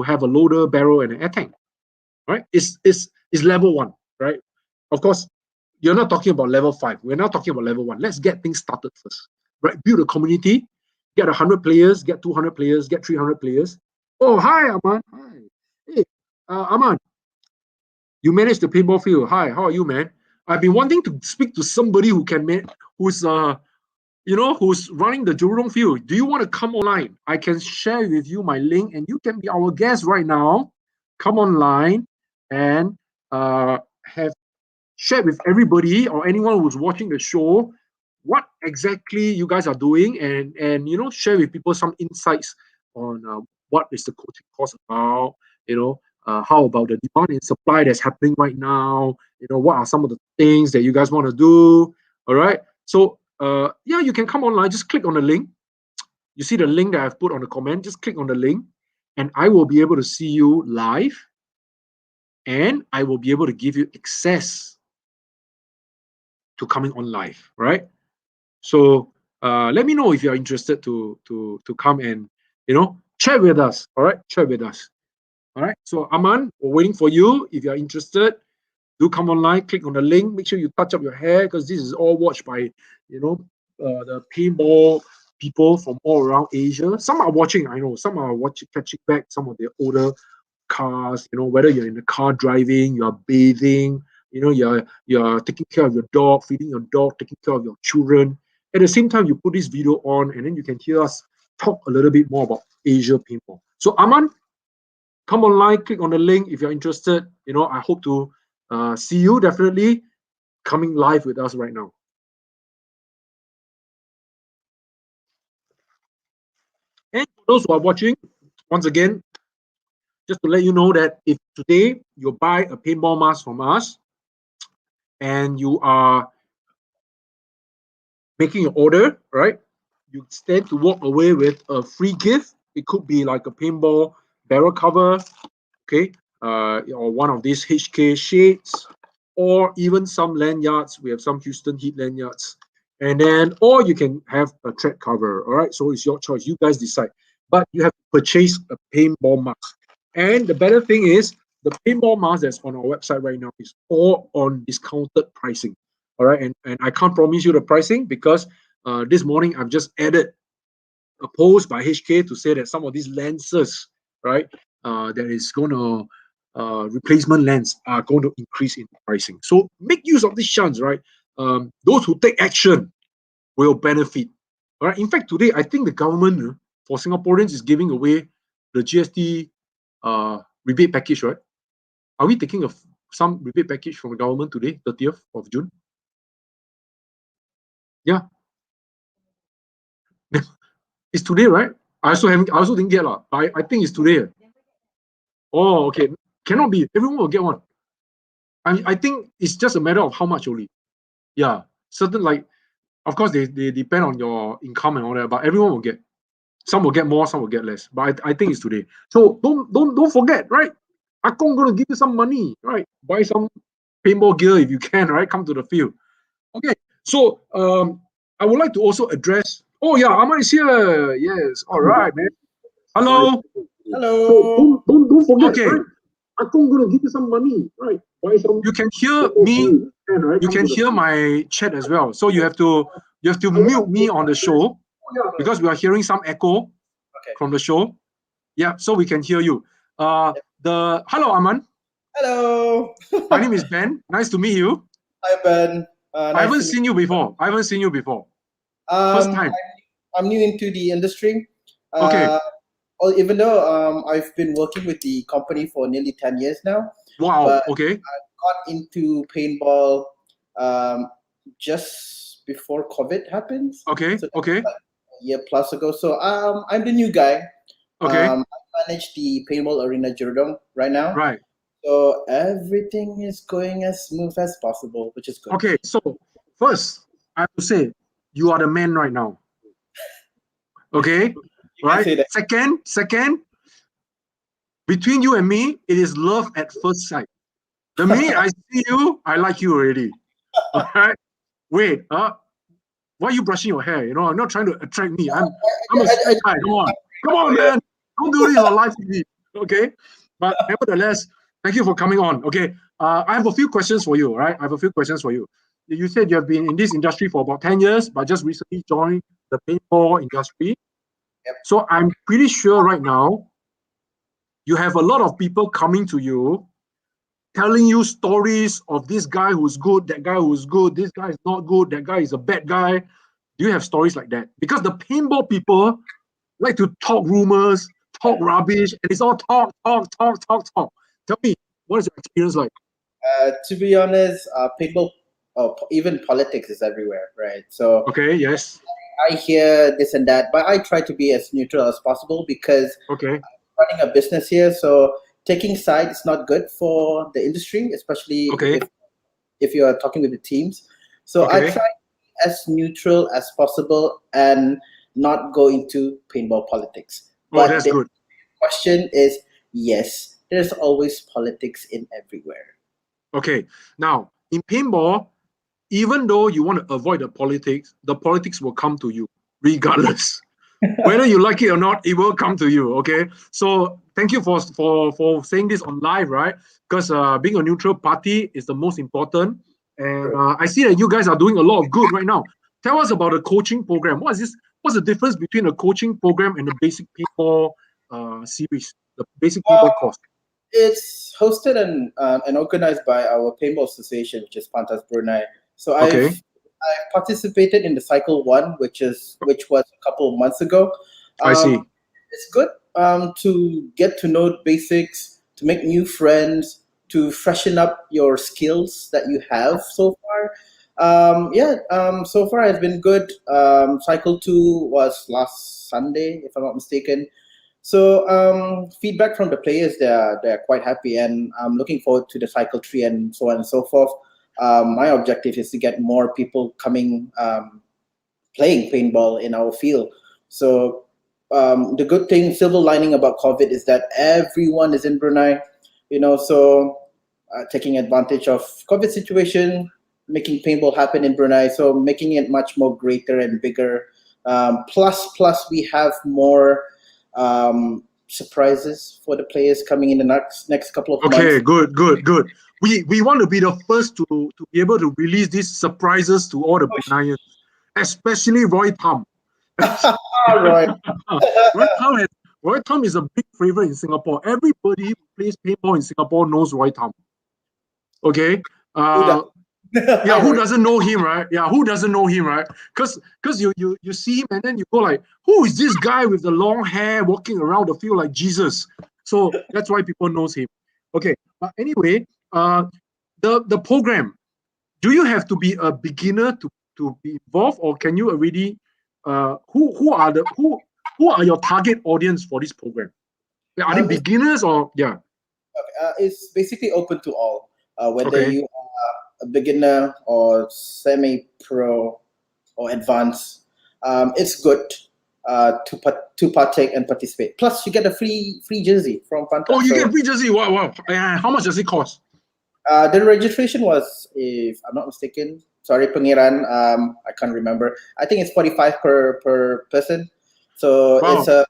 have a loader, barrel, and an air tank. Right? It's level 1, right? Of course, you're not talking about level 5. We're not talking about level 1. Let's get things started first. Right? Build a community, get 100 players, get 200 players, get 300 players. Oh, hi, Aman. Hi. Hey, Aman, you manage the paintball field. Hi, how are you, man? I've been wanting to speak to somebody who can who's who's running the Jurong field. Do you want to come online? I can share with you my link, and you can be our guest right now. Come online and have shared with everybody or anyone who's watching the show what exactly you guys are doing, and share with people some insights on what is the coaching course about. How about the demand and supply that's happening right now. What are some of the things that you guys want to do. All right, so yeah, you can come online. Just click on the link. You see the link that I've put on the comment. Just click on the link and I will be able to see you live, and I will be able to give you access to coming on live, right? So let me know if you're interested to come and chat with us. All right, chat with us. All right. So Aman, we're waiting for you. If you're interested, do come online. Click on the link. Make sure you touch up your hair because this is all watched by the paintball people from all around Asia. Some are watching. I know some are watching, catching back some of the older cars. Whether you're in the car driving, you are bathing, you're taking care of your dog, feeding your dog, taking care of your children. At the same time, you put this video on, and then you can hear us talk a little bit more about Asia paintball. So Aman, come online, click on the link if you're interested. I hope to see you definitely coming live with us right now. And for those who are watching, once again, just to let you know that if today you buy a paintball mask from us and you are making your order, right, you stand to walk away with a free gift. It could be like a paintball barrel cover, okay, or one of these HK shades, or even some lanyards. We have some Houston Heat lanyards. And then, or you can have a tread cover, all right? So it's your choice. You guys decide. But you have to purchase a paintball mask. And the better thing is, the paintball mask that's on our website right now is all on discounted pricing, all right? And I can't promise you the pricing because this morning I've just added a post by HK to say that some of these lenses, right, that is going to replacement lens are going to increase in pricing. So make use of this chance, right? Those who take action will benefit. All right. In fact, today I think the government for Singaporeans is giving away the GST rebate package, right? Are we taking some rebate package from the government today, 30th of June? Yeah. It's today, right? I also didn't get lah. I think it's today. Oh, okay. Cannot be. Everyone will get one. I think it's just a matter of how much only. Yeah. Certain, like, of course they depend on your income and all that, but everyone will get. Some will get more, some will get less. But I think it's today. So don't forget, right? Akong gonna give you some money, right? Buy some paintball gear if you can, right? Come to the field. Okay. So I would like to also address. Oh yeah, Aman is here. Yes. All right, man. Hello. Hello. So don't forget, okay, right? I'm gonna give you some money, right? Buy some. You can hear me. You can hear my chat as well. So you have to mute me on the show because we are hearing some echo from the show. Yeah, so we can hear you. Hello, Aman. Hello. My name is Ben. Nice to meet you. Hi, Ben. I haven't seen you before. First time. I'm new into the industry. Okay. Even though I've been working with the company for nearly 10 years now. Wow. But okay. I got into paintball just before COVID happened. Okay. So okay. Like a year plus ago. So I'm the new guy. Okay. I manage the paintball arena Jurong right now. Right. So everything is going as smooth as possible, which is good. Okay, so first I have to say you are the man right now. Okay, right. Second, between you and me, it is love at first sight. The minute I see you, I like you already. All right. Wait, why are you brushing your hair? I'm not trying to attract me. I'm a straight guy. Come on, man. Don't do this on live TV. Okay. But nevertheless, thank you for coming on. Okay. I have a few questions for you, right? I have a few questions for you. You said you have been in this industry for about 10 years, but just recently joined the paintball industry. Yep. So I'm pretty sure right now you have a lot of people coming to you, telling you stories of this guy who's good, that guy who's good, this guy is not good, that guy is a bad guy. Do you have stories like that? Because the paintball people like to talk rumors, talk rubbish, and it's all talk. Tell me, what is your experience like? To be honest, people, even politics is everywhere, right? So Okay, yes. I hear this and that, but I try to be as neutral as possible because Okay, I'm running a business here. So taking sides is not good for the industry, especially okay, if you are talking with the teams. So I okay. try as neutral as possible and not go into paintball politics. Oh, But that's the good. question is, yes, there's always politics in everywhere. Okay, now in paintball, even though you want to avoid the politics will come to you regardless. Whether you like it or not, it will come to you. Okay, so thank you for saying this on live, right? Because being a neutral party is the most important. And I see that you guys are doing a lot of good right now. Tell us about the coaching program. What is this? What's the difference between a coaching program and the basic paintball series, the basic paintball course? It's hosted and organized by our paintball association, which is Pantas Brunei. So Okay, I've participated in the cycle one, which was a couple of months ago. I see. It's good to get to know basics, to make new friends, to freshen up your skills that you have so far. So far it's been good. Cycle two was last Sunday, if I'm not mistaken. So feedback from the players, they're quite happy, and I'm looking forward to the cycle three and so on and so forth. My objective is to get more people coming playing paintball in our field. So the good thing, silver lining about COVID is that everyone is in Brunei, so taking advantage of COVID situation, making paintball happen in Brunei, so making it much more greater and bigger. Plus, we have more surprises for the players coming in the next couple of months. Okay, good. We want to be the first to be able to release these surprises to all the Bruneians, especially Roy Tham. All right. Roy Tham is a big favorite in Singapore. Everybody who plays paintball in Singapore knows Roy Tham. Okay. Yeah, who doesn't know him, right? Yeah, who doesn't know him, right? Because you see him and then you go like, who is this guy with the long hair walking around the field like Jesus? So that's why people knows him. Okay, but anyway, the program. Do you have to be a beginner to be involved, or can you already? Who are your target audience for this program? Are they It's, beginners or yeah? it's basically open to all, whether Okay, you are a beginner or semi-pro or advanced. It's good to partake and participate. Plus, you get a free jersey from oh, Fanta. you So get free jersey. Wow. How much does it cost? the registration was, if I'm not mistaken, sorry, Pangeran, I can't remember. I think it's 45 per person. So Wow, a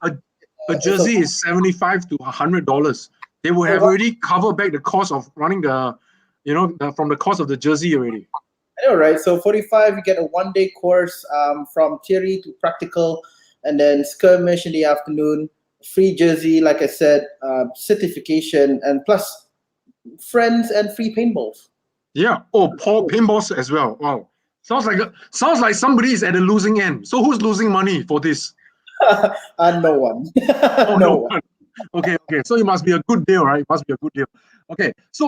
it's a jersey is $75 to $100. They will have already covered back the cost of running from the cost of the jersey already. I know, right? So 45, you get a 1 day course from theory to practical, and then skirmish in the afternoon, free jersey, like I said, certification, and plus friends and free paintballs. Yeah. Oh, Paul paintballs as well. Wow. Sounds like somebody is at the losing end. So who's losing money for this? No one. Oh, No no one. one. Okay. So it must be a good deal, right? It must be a good deal. Okay. So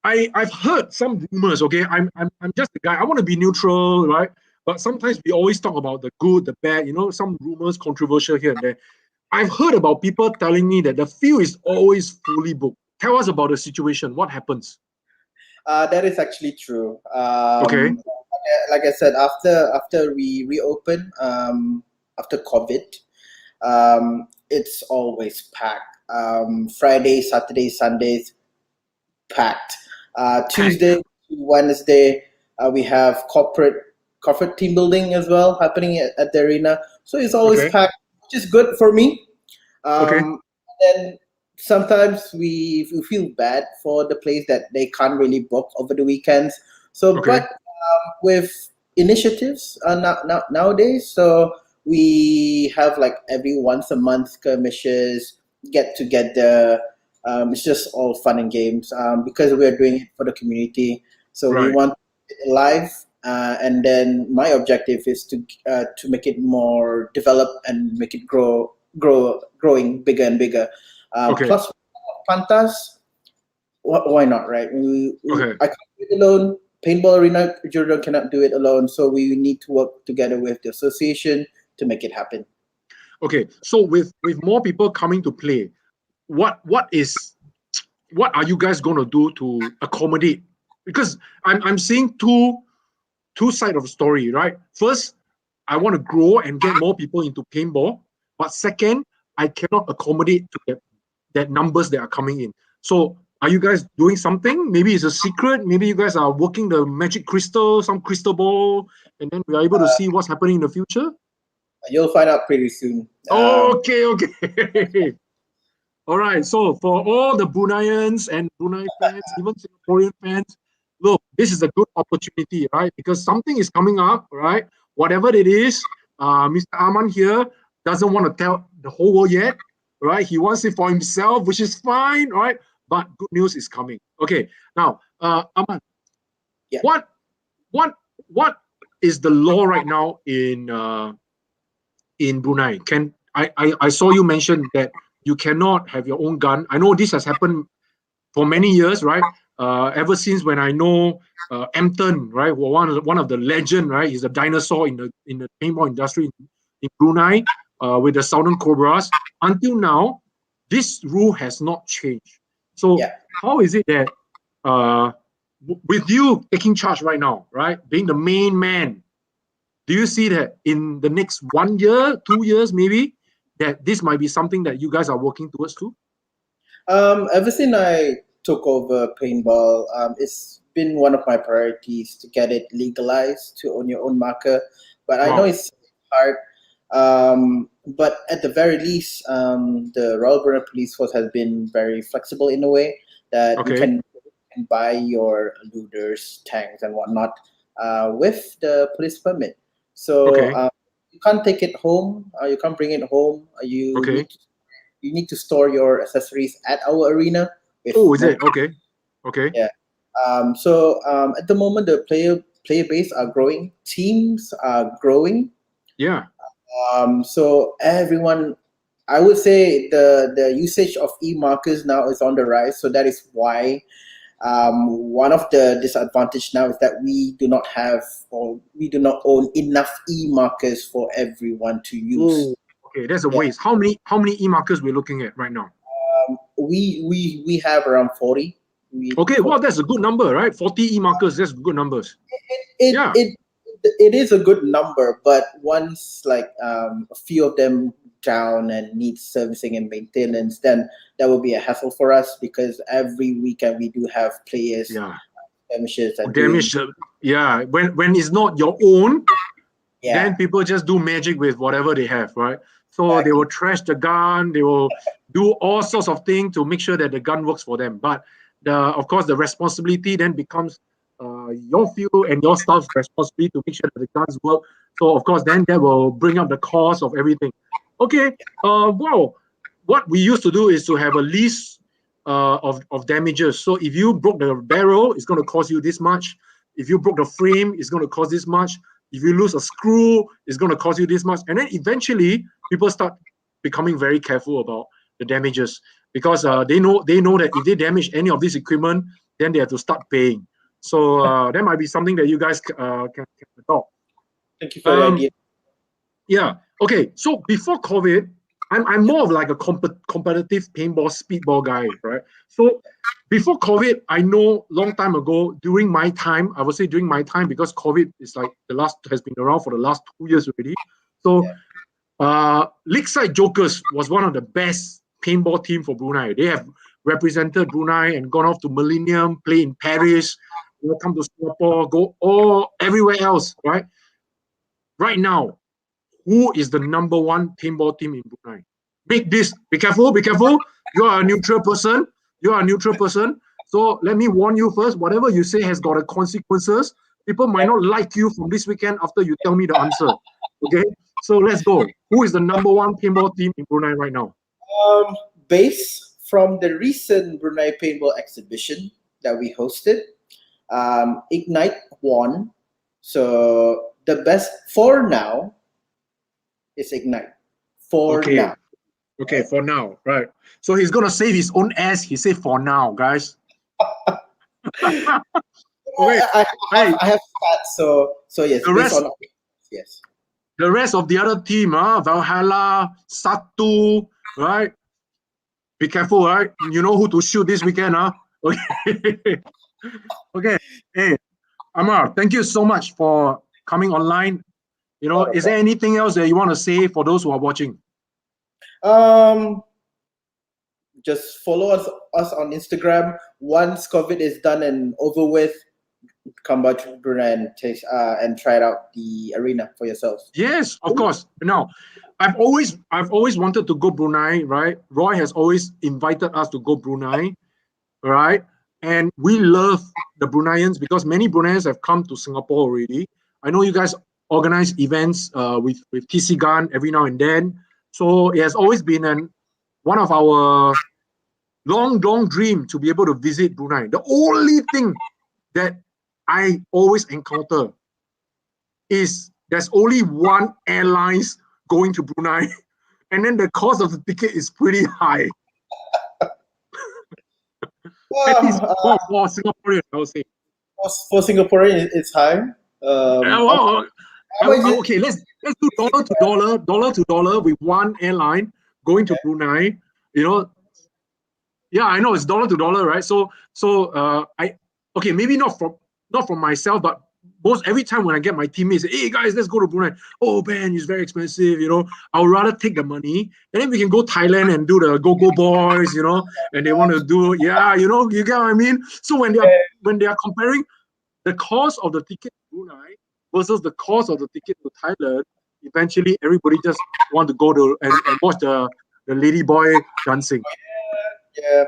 I've heard some rumors. Okay, I'm just a guy. I want to be neutral, right? But sometimes we always talk about the good, the bad. Some rumors, controversial here and there. I've heard about people telling me that the field is always fully booked. Tell us about the situation. What happens? That is actually true. Okay. Like I said, after we reopen, after COVID, it's always packed. Friday, Saturday, Sundays, packed. Tuesday to Wednesday, we have corporate team building as well happening at the arena. So it's always Okay. packed, which is good for me. Okay. Then sometimes we feel bad for the players that they can't really book over the weekends. So, Okay. but with initiatives nowadays, so we have like every once a month skirmishes. get together. It's just all fun and games because we're doing it for the community. So we Right. want it live, and then my objective is to make it more developed and make it growing bigger and bigger. Okay. Plus, Pantas, why not, right? Okay. I can't do it alone. Paintball Arena Jordan cannot do it alone, so we need to work together with the association to make it happen. Okay. So with more people coming to play, what are you guys going to do to accommodate? Because I'm seeing two sides of the story, right? First, I want to grow and get more people into paintball, but second, I cannot accommodate to that numbers that are coming in. So are you guys doing something? Maybe it's a secret. Maybe you guys are working the magic crystal, some crystal ball, and then we are able to see what's happening in the future. You'll find out pretty soon. Okay. All right. So for all the Bruneians and Brunei fans, even Singaporean fans, look, this is a good opportunity, right? Because something is coming up, right? Whatever it is, Mr. Harmon here doesn't want to tell the whole world yet, right? He wants it for himself, which is fine, right? But good news is coming. Okay. Now, Harmon, Yeah. what is the law right now in Brunei? I saw you mention that you cannot have your own gun. I know this has happened for many years, right? Ever since when I know Emton, right, one of the legend, right? He's a dinosaur in the paintball industry in Brunei with the Southern Cobras. Until now, this rule has not changed. So Yeah. how is it that with you taking charge right now, right, being the main man, do you see that in the next 1 year, 2 years, maybe, that this might be something that you guys are working towards too? Ever since I took over paintball, it's been one of my priorities to get it legalized to own your own marker. But I know Wow. it's hard. But at the very least, the Royal Brunei Police Force has been very flexible in a way that you Okay. can buy your looters, tanks, and whatnot with the police permit. So Okay. you can't take it home. You can't bring it home. Okay. You need to store your accessories at our arena with Oh, is no. it? Okay. Okay. Yeah. At the moment, the player base are growing. Teams are growing. Yeah. So everyone, I would say the usage of e-markers now is on the rise. So that is why one of the disadvantage now is that we do not have or we do not own enough e-markers for everyone to use. Oh, okay. That's a Yeah. waste. How many e-markers we're looking at right now? We have around 40. Okay. Well, that's a good number, right? 40 e-markers. That's good numbers. it, Yeah. it it is a good number, but once like a few of them down and need servicing and maintenance, then that will be a hassle for us because every weekend we do have players Yeah. skirmishes and doing Damage. Yeah. When it's not your own, yeah. then people just do magic with whatever they have, right? So they Exactly. will trash the gun, they will do all sorts of things to make sure that the gun works for them. But of course, the responsibility then becomes your field and your staff's responsibility to make sure that the guns work. So of course, then that will bring up the cost of everything. Okay. Well, what we used to do is to have a list of damages. So if you broke the barrel, it's going to cost you this much. If you broke the frame, it's going to cost this much. If you lose a screw, it's going to cost you this much. And then eventually, people start becoming very careful about the damages because they know that if they damage any of this equipment, then they have to start paying. So that might be something that you guys can adopt. Thank you for the idea. Yeah. Okay. So before COVID, I'm more of like a competitive paintball speedball guy, right? So before COVID, I know long time ago during my time, I would say during my time because COVID is like has been around for the last 2 years already. So Lakeside Jokers was one of the best paintball team for Brunei. They have represented Brunei and gone off to Millennium, play in Paris, come to Singapore, go all everywhere else, right? Right now, who is the number one paintball team in Brunei? Make this, be careful, be careful. You are a neutral person. You are a neutral person. So let me warn you first, whatever you say has got a consequences. People might not like you from this weekend after you tell me the answer. Okay? So let's go. Who is the number one paintball team in Brunei right now? based from the recent Brunei Paintball exhibition that we hosted. Ignite won. So the best for now is Ignite. For Okay. now. Okay, for now, right? So he's gonna save his own ass. He said for now, guys. Okay. I have stats, so yes, The based rest, on yes. the rest of the other team, Valhalla, Satu, right? Be careful, right? You know who to shoot this weekend, huh? Okay. Okay. Hey, Amar, thank you so much for coming online. You know, Not a is there problem. anything else that you want to say for those who are watching? Just follow us on Instagram. Once COVID is done and over with, come back to Brunei and taste and try it out the arena for yourselves. Yes, of course. Now, I've always wanted to go Brunei, right? Roy has always invited us to go Brunei, right? And we love the Bruneians because many Bruneians have come to Singapore already. I know you guys organize events with TC Gun every now and then. So it has always been one of our long dream to be able to visit Brunei. The only thing that I always encounter is there's only one airlines going to Brunei, and then the cost of the ticket is pretty high. At least for Singaporeans, I would say. For Singaporean, it's high. Okay, let's do dollar to dollar with one airline going to Brunei. You know, yeah, I know it's dollar to dollar, right? So maybe not from myself, but every time when I get my teammates, hey guys, let's go to Brunei. Oh man, it's very expensive. You know, I would rather take the money and then we can go Thailand and do the Go Boys. You know, and they want to do you get what I mean. So when they are comparing the cost of the ticket to Brunei versus the cost of the ticket to Thailand, eventually everybody just want to go to and watch the lady boy dancing. Yeah,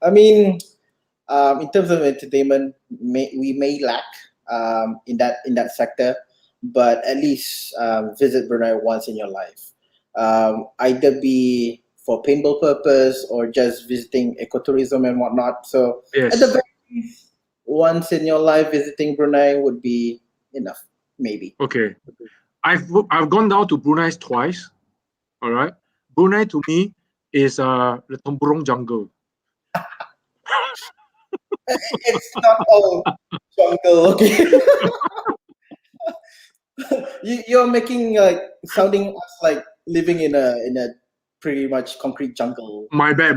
I mean, in terms of entertainment, we may lack in that sector, but at least visit Brunei once in your life. Either be for paintball purpose or just visiting ecotourism and whatnot. So Yes. at the very least, once in your life, visiting Brunei would be enough, maybe. Okay. I've gone down to Brunei twice. All right. Brunei to me is the Tempurung jungle. It's not all jungle, okay? You're making sounding us like living in a pretty much concrete jungle. My bad.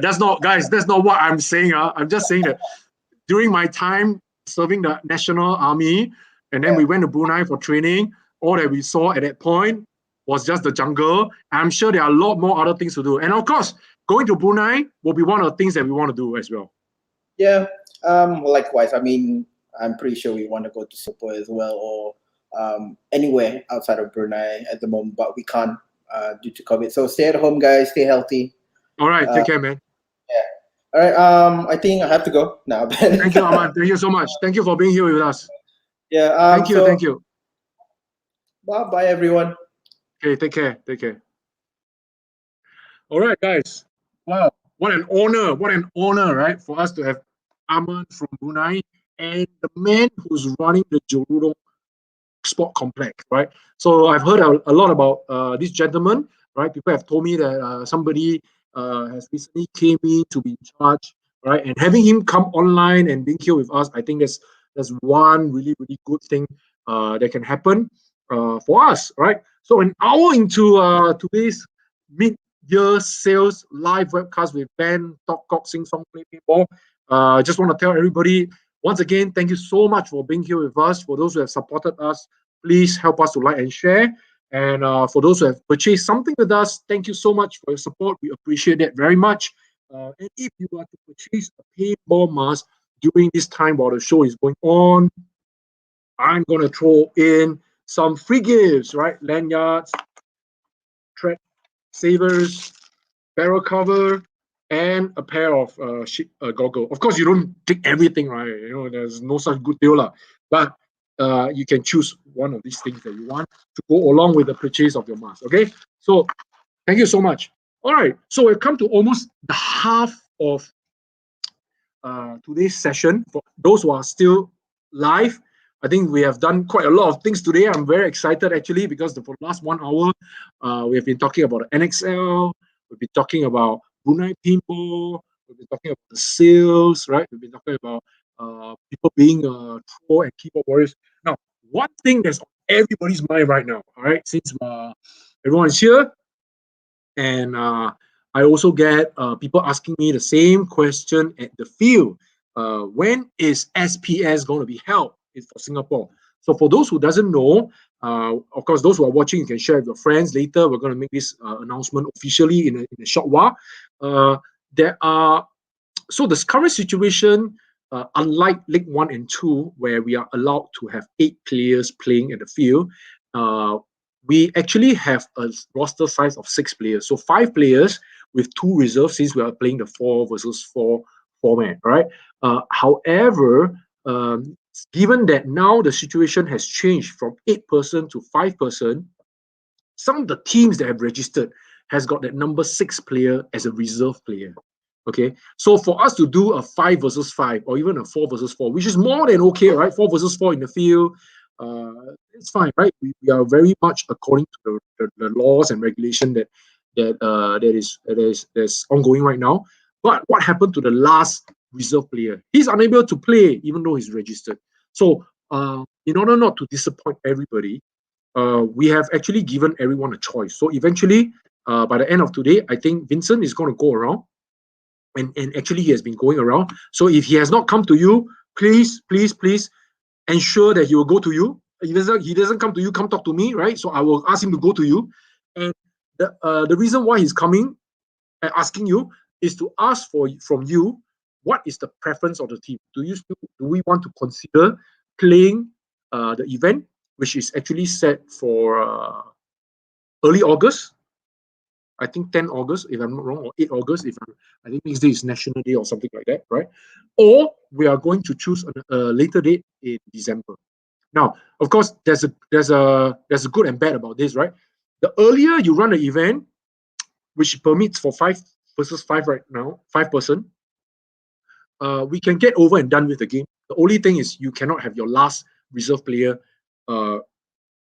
That's not, guys. That's not what I'm saying. I'm just saying that during my time serving the National Army, and then we went to Brunei for training. All that we saw at that point was just the jungle. I'm sure there are a lot more other things to do, and of course, going to Brunei will be one of the things that we want to do as well. Yeah. Likewise. I mean, I'm pretty sure we want to go to Singapore as well, or anywhere outside of Brunei at the moment, but we can't due to COVID. So stay at home, guys. Stay healthy. All right. Take care, man. Yeah. All right. I think I have to go now, Ben. Thank you, Ahmad. Thank you so much. Thank you for being here with us. Yeah. Thank you. Bye, everyone. Okay. Take care. All right, guys. Wow. What an honor, right? For us to have Harmon from Brunei and the man who's running the Jorudong Sport Complex, right? So I've heard a lot about this gentleman, right? People have told me that somebody has recently came in to be in charge, right? And having him come online and being here with us, I think that's one really good thing that can happen for us, right? So an hour into today's mid-year sales live webcast with Ben, Talk Cock, Sing Song, Play Paintball. Just want to tell everybody once again, thank you so much for being here with us. For those who have supported us, please help us to like and share. And for those who have purchased something with us, thank you so much for your support. We appreciate that very much. And if you are to purchase a paintball mask during this time while the show is going on, I'm going to throw in some free gifts, right? Lanyards, thread savers, barrel cover, and a pair of goggle. Of course, you don't take everything, right? You know, there's no such good deal, lah. But you can choose one of these things that you want to go along with the purchase of your mask. Okay, so thank you so much. All right, so we've come to almost the half of today's session. For those who are still live, I think we have done quite a lot of things today. I'm very excited actually because for the last 1 hour, we have been talking about the NXL, we've been talking about Brunei Paintball, we've been talking about the sales, right? We've been talking about people being pro and keyboard warriors. Now, one thing that's on everybody's mind right now, all right, since everyone is here, and I also get people asking me the same question at the field. When is SPS going to be held for Singapore? So for those who doesn't know, of course, those who are watching, you can share with your friends later. We're going to make this announcement officially in a short while. There are So this current situation, unlike League 1 and 2, where we are allowed to have 8 players playing at the field, we actually have a roster size of 6 players. So 5 players with 2 reserves, since we are playing the 4 versus 4 format, right? However, given that now the situation has changed from 8-person to 5-person, some of the teams that have registered has got that number 6 player as a reserve player. Okay, so for us to do a 5 versus 5 or even a 4 versus 4, which is more than okay, right? 4 versus 4 in the field, it's fine, right? We are very much according to the laws and regulation that is ongoing right now. But what happened to the last reserve player? He's unable to play even though he's registered. So in order not to disappoint everybody, we have actually given everyone a choice. So eventually, by the end of today, I think Vincent is going to go around. And actually, he has been going around. So if he has not come to you, please ensure that he will go to you. He doesn't come to you, come talk to me, right? So I will ask him to go to you. And the reason why he's coming and asking you is to ask from you, what is the preference of the team? Do we want to consider playing the event, which is actually set for early August? I think 10 August, if I'm not wrong, or 8 August, I think next day is National Day or something like that, right? Or we are going to choose a later date in December. Now, of course, there's a good and bad about this, right? The earlier you run the event, which permits for 5 versus 5 right now, 5-person, we can get over and done with the game. The only thing is you cannot have your last reserve player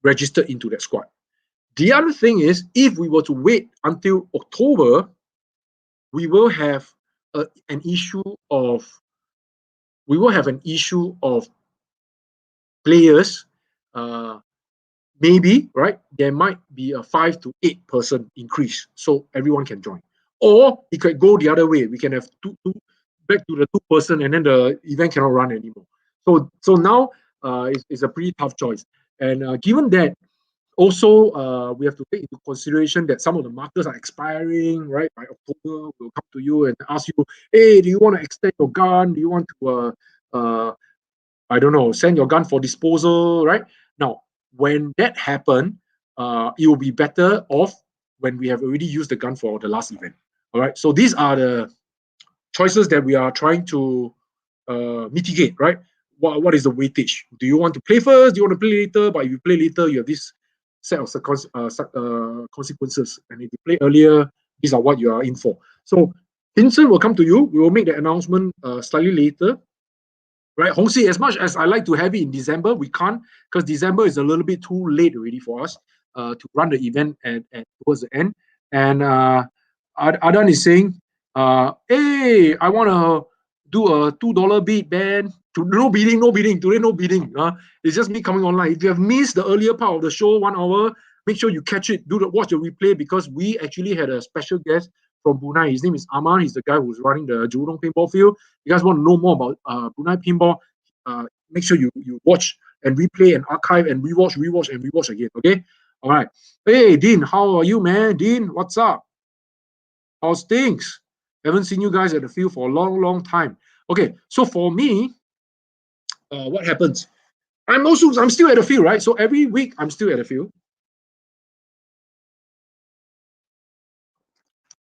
registered into that squad. The other thing is, if we were to wait until October, we will have an issue of players. Maybe, right, there might be a 5 to 8-person increase, so everyone can join. Or it could go the other way. We can have two back to the 2-person, and then the event cannot run anymore. So now it's a pretty tough choice. And given that, also, we have to take into consideration that some of the markers are expiring, right? By October, we'll come to you and ask you, hey, do you want to extend your gun? Do you want to, I don't know, send your gun for disposal, right? Now, when that happens, it will be better off when we have already used the gun for the last event. All right. So these are the choices that we are trying to mitigate, right? What is the weightage? Do you want to play first? Do you want to play later? But if you play later, you have this set of consequences. And if you play earlier, these are what you are in for. So Vincent will come to you. We will make the announcement slightly later. Right, Hongxi, as much as I like to have it in December, we can't, because December is a little bit too late already for us to run the event at towards the end. And Adan is saying, hey, I want to do a $2 bid, Ben. No bidding. Today, no bidding. It's just me coming online. If you have missed the earlier part of the show, 1 hour, make sure you catch it. Watch the replay, because we actually had a special guest from Brunei. His name is Harmon. He's the guy who's running the Jurong Paintball field. You guys want to know more about Brunei Paintball, make sure you watch and replay and archive and rewatch again, okay? All right. Hey, Dean, how are you, man? Dean, what's up? How's things? Haven't seen you guys at the field for a long time. Okay, so for me, what happens? I'm still at the field, right? So every week, I'm still at the field.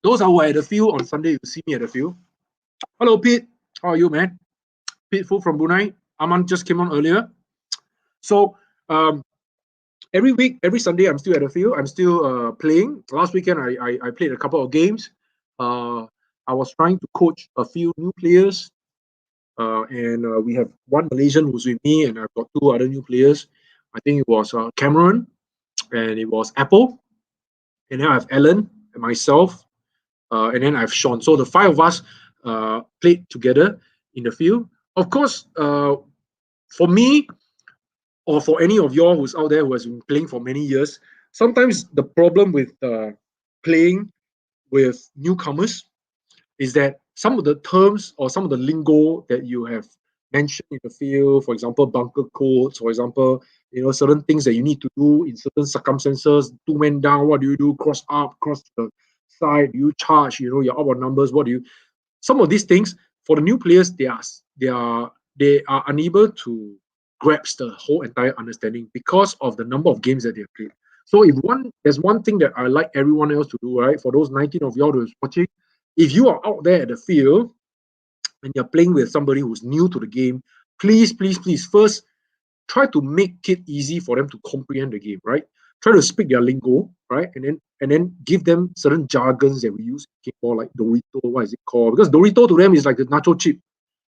Those who are at the field on Sunday, you see me at the field. Hello, Pete. How are you, man? Pete Fu from Brunei. Aman just came on earlier. So every week, every Sunday, I'm still at the field. I'm still playing. Last weekend, I played a couple of games. I was trying to coach a few new players, and we have one Malaysian who's with me, and I've got two other new players. I think it was Cameron, and it was Apple, and then I have Ellen and myself, and then I have Sean. So the five of us played together in the field. Of course, for me, or for any of y'all who's out there who has been playing for many years, sometimes the problem with playing with newcomers is that some of the terms or some of the lingo that you have mentioned in the field, for example, bunker codes, for example, certain things that you need to do in certain circumstances, two men down, what do you do? Cross up, cross to the side, you charge, you're up on numbers, what do you? Some of these things for the new players, they are unable to grasp the whole entire understanding because of the number of games that they have played. So if there's one thing that I like everyone else to do, right? For those 19 of y'all who's watching, if you are out there at the field and you're playing with somebody who's new to the game, please, please, please, first try to make it easy for them to comprehend the game, right? Try to speak their lingo, right? And then give them certain jargons that we use in Paintball, like Dorito, what is it called? Because Dorito to them is like the nacho chip,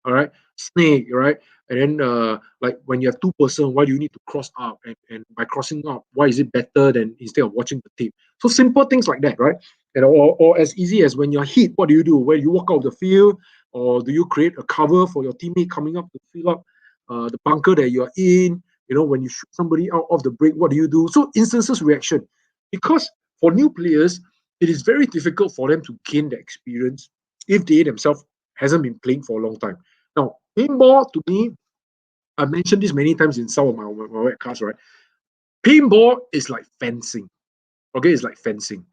all right, snake, right? And then like when you have two person, why do you need to cross up, and by crossing up, why is it better than instead of watching the tape? So simple things like that, right? And or as easy as when you're hit, what do you do? Where you walk out of the field, or do you create a cover for your teammate coming up to fill up the bunker that you're in? When you shoot somebody out of the break, what do you do? So instances reaction, because for new players, it is very difficult for them to gain the experience if they themselves hasn't been playing for a long time. Now, paintball to me, I mentioned this many times in some of my webcasts, right? Paintball is like fencing. Okay, it's like fencing.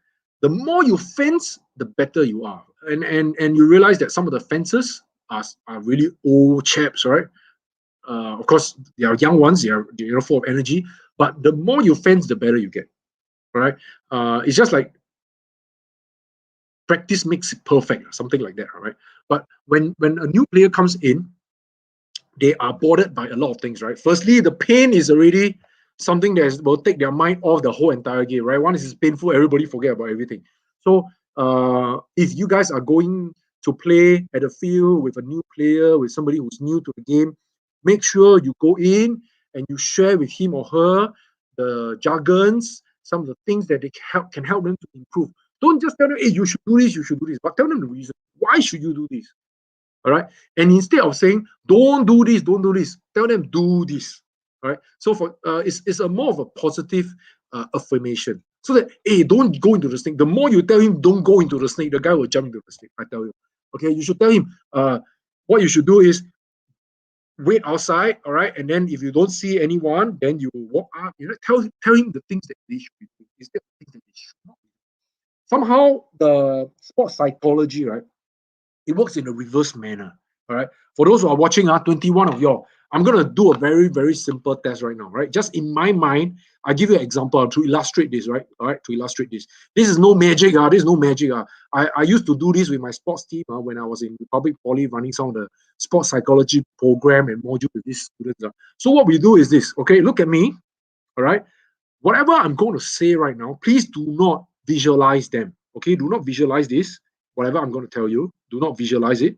The more you fence, the better you are. And you realize that some of the fences are really old chaps, right? Of course, they are young ones, they're full of energy, but the more you fence, the better you get. Right? It's just like practice makes it perfect, something like that, right? But when a new player comes in, they are bothered by a lot of things, right? Firstly, the pain is already something that will take their mind off the whole entire game, right? Once it's painful, everybody forget about everything. So if you guys are going to play at a field with a new player, with somebody who's new to the game, make sure you go in and you share with him or her the jargons, some of the things that they can help them to improve. Don't just tell them, hey, you should do this, you should do this, but tell them the reason. Why should you do this? All right. And instead of saying, don't do this, tell them do this. All right. So for it's a more of a positive affirmation. So that, hey, don't go into the snake. The more you tell him don't go into the snake, the guy will jump into the snake. I tell you. Okay, you should tell him what you should do is wait outside, all right, and then if you don't see anyone, then you walk up, tell him the things that they should be doing instead of things that they should not be doing. Somehow the sports psychology, right? It works in a reverse manner. All right. For those who are watching, 21 of y'all, I'm gonna do a very, very simple test right now, right? Just in my mind, I give you an example to illustrate this, right? All right, to illustrate this. This is no magic, this is no magic. I used to do this with my sports team when I was in Republic Poly running some of the sports psychology program and module with these students. So what we do is this, okay? Look at me, all right? Whatever I'm going to say right now, please do not visualize them, okay? Do not visualize this. Whatever I'm going to tell you, do not visualize it.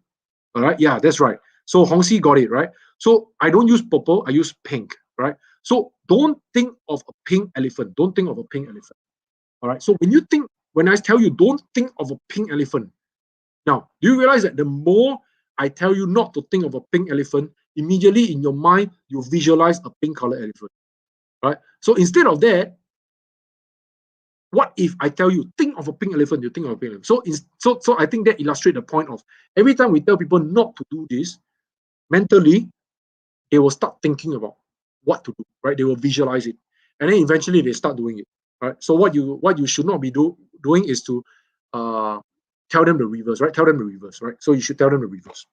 All right. Yeah, that's right. So Hongxi got it, right? So I don't use purple, I use pink, right? So don't think of a pink elephant. Don't think of a pink elephant. All right. So when I tell you don't think of a pink elephant, now, do you realize that the more I tell you not to think of a pink elephant, immediately in your mind, you visualize a pink color elephant, right? So instead of that, what if I tell you, think of a pink elephant, you think of a pink elephant? So I think that illustrates the point of every time we tell people not to do this, mentally, they will start thinking about what to do, right? They will visualize it. And then eventually they start doing it, right? So what you should not be doing is to tell them the reverse, right? Tell them the reverse, right? So you should tell them the reverse.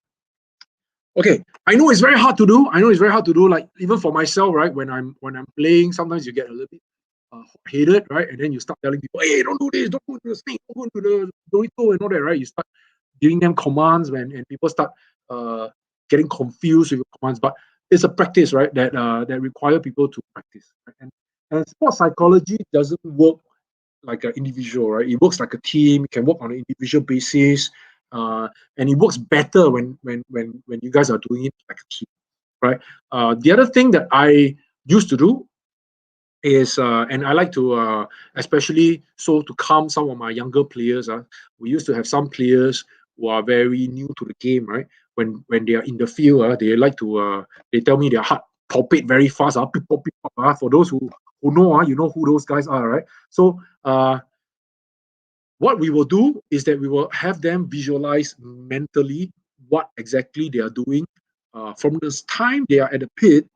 Okay, I know it's very hard to do. Like even for myself, right? When I'm playing, sometimes you get a little bit hated, right? And then you start telling people, hey, don't do this, don't go into the snake, don't go into the Dorito and all that, right? You start giving them commands and people start getting confused with your commands. But it's a practice, right? That require people to practice. Right? And sports psychology doesn't work like an individual, right? It works like a team. It can work on an individual basis, and it works better when you guys are doing it like a team, right? The other thing that I used to do is, and I like to, especially so to calm some of my younger players. We used to have some players who are very new to the game, right? When they are in the field, they like to, they tell me their heart palpate very fast. Pip, pop, pip, pop, for those who know, you know who those guys are, right? So what we will do is that we will have them visualize mentally what exactly they are doing from this time they are at the pit,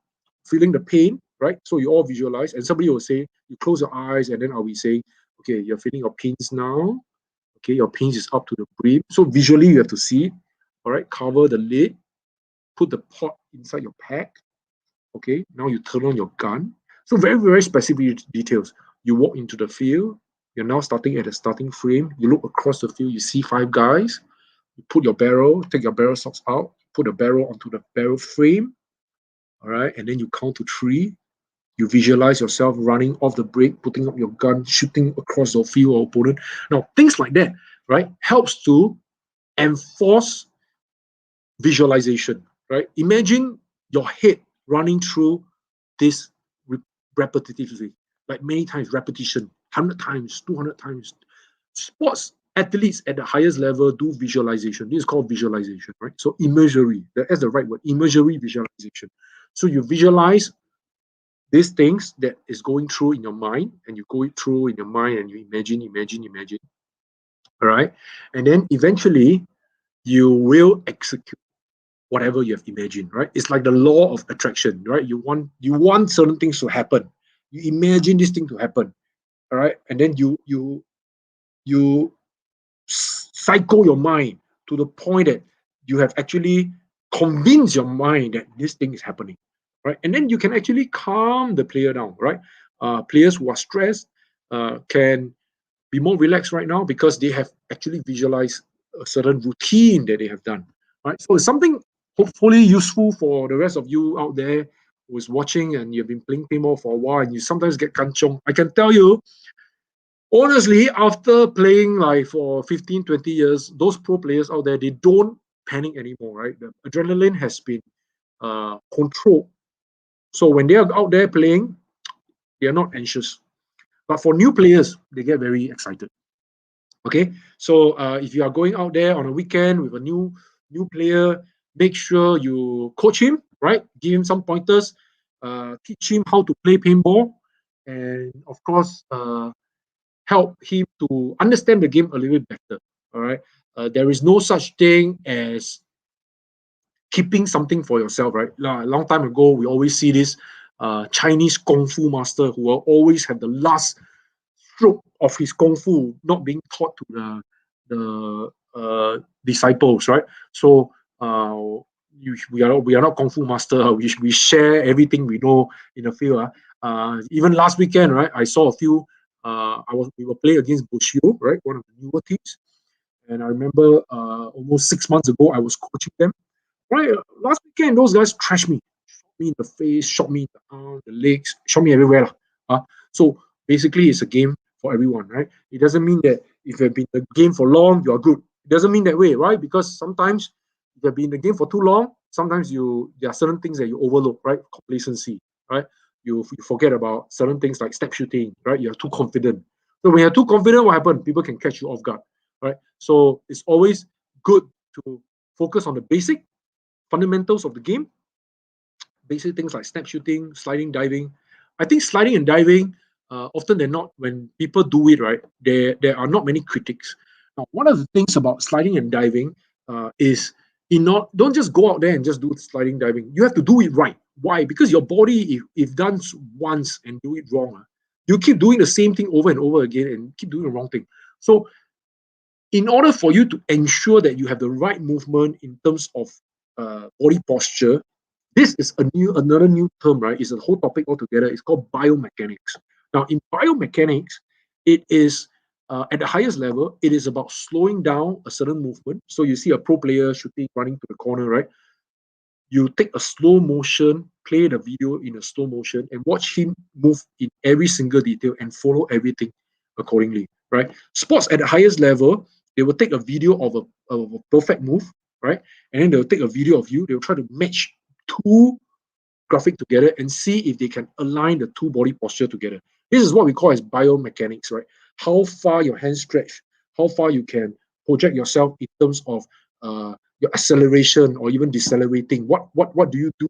feeling the pain, right? So you all visualize, and somebody will say, you close your eyes, and then I'll be saying, okay, you're feeling your pains now. Okay, your pains is up to the brim. So visually, you have to see it. All right, cover the lid, put the pot inside your pack. Okay, now you turn on your gun. So very, very specific details. You walk into the field. You're now starting at the starting frame. You look across the field. You see 5 guys. You put your barrel, take your barrel stocks out, put the barrel onto the barrel frame. All right, and then you count to 3. You visualize yourself running off the break, putting up your gun, shooting across the field or opponent. Now, things like that, right, helps to enforce visualization, right? Imagine your head running through this repetitively, like many times, repetition, 100 times, 200 times. Sports athletes at the highest level do visualization. This is called visualization, right? So imagery, that's the right word, imagery visualization. So you visualize these things that is going through in your mind, and you go it through in your mind, and you imagine, all right? And then eventually you will execute whatever you have imagined, right? It's like the law of attraction, right? You want certain things to happen. You imagine this thing to happen, all right? And then you cycle your mind to the point that you have actually convinced your mind that this thing is happening, right? And then you can actually calm the player down, right? Players who are stressed can be more relaxed right now because they have actually visualized a certain routine that they have done, right? So it's something hopefully useful for the rest of you out there who is watching and you've been playing paintball for a while and you sometimes get kanchong. I can tell you, honestly, after playing like for 15, 20 years, those pro players out there, they don't panic anymore, right? The adrenaline has been controlled. So when they are out there playing, they are not anxious. But for new players, they get very excited. Okay, so if you are going out there on a weekend with a new player, make sure you coach him, right? Give him some pointers, teach him how to play paintball, and of course, help him to understand the game a little bit better. All right, there is no such thing as keeping something for yourself, right? A long time ago, we always see this Chinese kung fu master who will always have the last stroke of his kung fu not being taught to the disciples, right? So we are not kung fu master. We share everything we know in the field. Even last weekend, right? I saw a few. We were playing against Bushio, right? One of the newer teams, and I remember almost 6 months ago I was coaching them. Right, last weekend those guys trashed me, shot me in the face, shot me in the arm, the legs, shot me everywhere. So basically, it's a game for everyone, right? It doesn't mean that if you've been in the game for long, you are good. It doesn't mean that way, right? Because sometimes if you've been in the game for too long, sometimes there are certain things that you overlook, right? Complacency, right? You forget about certain things like step shooting, right? You're too confident. So when you're too confident, what happens? People can catch you off guard, right? So it's always good to focus on the basic fundamentals of the game, basic things like snap shooting, sliding, diving. I think sliding and diving, often than not, when people do it right, there are not many critics. Now, one of the things about sliding and diving is don't just go out there and just do sliding diving. You have to do it right. Why? Because your body, if done once and do it wrong, you keep doing the same thing over and over again and keep doing the wrong thing. So in order for you to ensure that you have the right movement in terms of body posture, this is another new term, right? It's a whole topic altogether. It's called biomechanics. Now, in biomechanics, it is at the highest level, it is about slowing down a certain movement. So you see a pro player shooting, running to the corner, right? You take a slow motion play the video in a slow motion and watch him move in every single detail and follow everything accordingly, right? Sports at the highest level, they will take a video of a perfect move, right? And then they'll take a video of you. They'll try to match two graphic together and see if they can align the two body posture together. This is what we call as biomechanics, right? How far your hands stretch, how far you can project yourself in terms of your acceleration or even decelerating. What do you do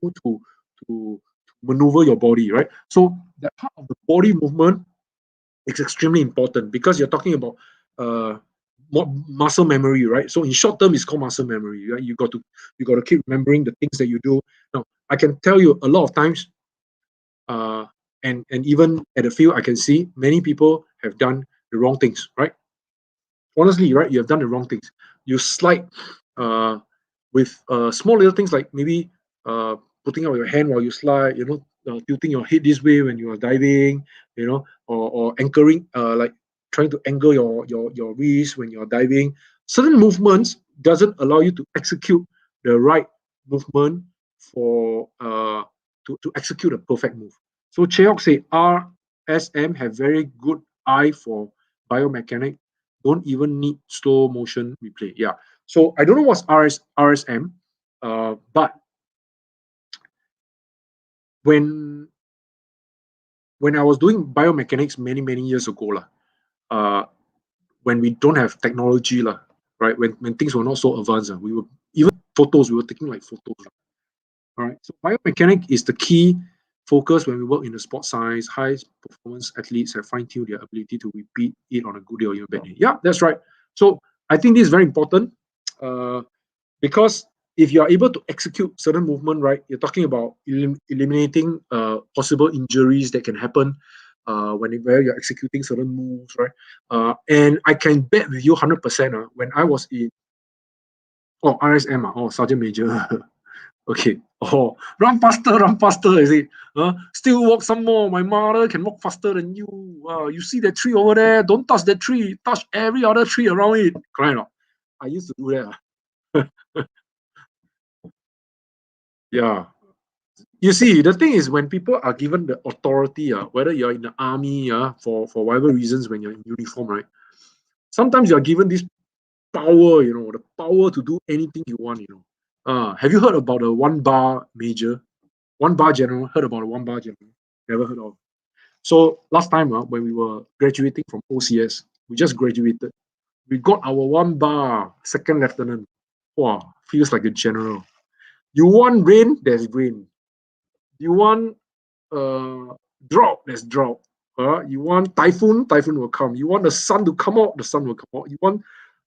to maneuver your body, right? So that part of the body movement is extremely important because you're talking about uh, muscle memory, right? So in short term, it's called muscle memory, right? You got to keep remembering the things that you do. Now, I can tell you a lot of times, and even at the field, I can see many people have done the wrong things, right? Honestly, right? You have done the wrong things. You slide uh, with small little things like maybe putting out your hand while you slide, tilting your head this way when you are diving, or anchoring, like trying to angle your wrist when you're diving. Certain movements doesn't allow you to execute the right movement for to execute a perfect move. So Cheok say RSM have very good eye for biomechanics. Don't even need slow motion replay. Yeah. So I don't know what's RSM, but when I was doing biomechanics many years ago, uh, when we don't have technology, right? When things were not so advanced, we were even photos. We were taking like photos. All right. So biomechanics is the key focus when we work in the sports science. High performance athletes have fine-tuned their ability to repeat it on a good day or even bad day. Yeah, that's right. So I think this is very important. Because if you are able to execute certain movement, right, you're talking about eliminating possible injuries that can happen where you're executing certain moves, right? And I can bet with you 100%. When I was in RSM, Sergeant Major. Okay. Oh, run faster, is it? Still walk some more. My mother can walk faster than you. You see that tree over there? Don't touch that tree. Touch every other tree around it. Correct or not? I used to do that. Yeah. You see, the thing is when people are given the authority, whether you're in the army, for whatever reasons, when you're in uniform, right? Sometimes you're given this power, the power to do anything you want, Have you heard about the one bar major? One bar general? Heard about the one bar general? Never heard of. So last time, when we were graduating from OCS, we just graduated. We got our one bar second lieutenant. Wow, feels like a general. You want rain? There's rain. You want drought, there's drought. You want typhoon, typhoon will come. You want the sun to come out, the sun will come out. You want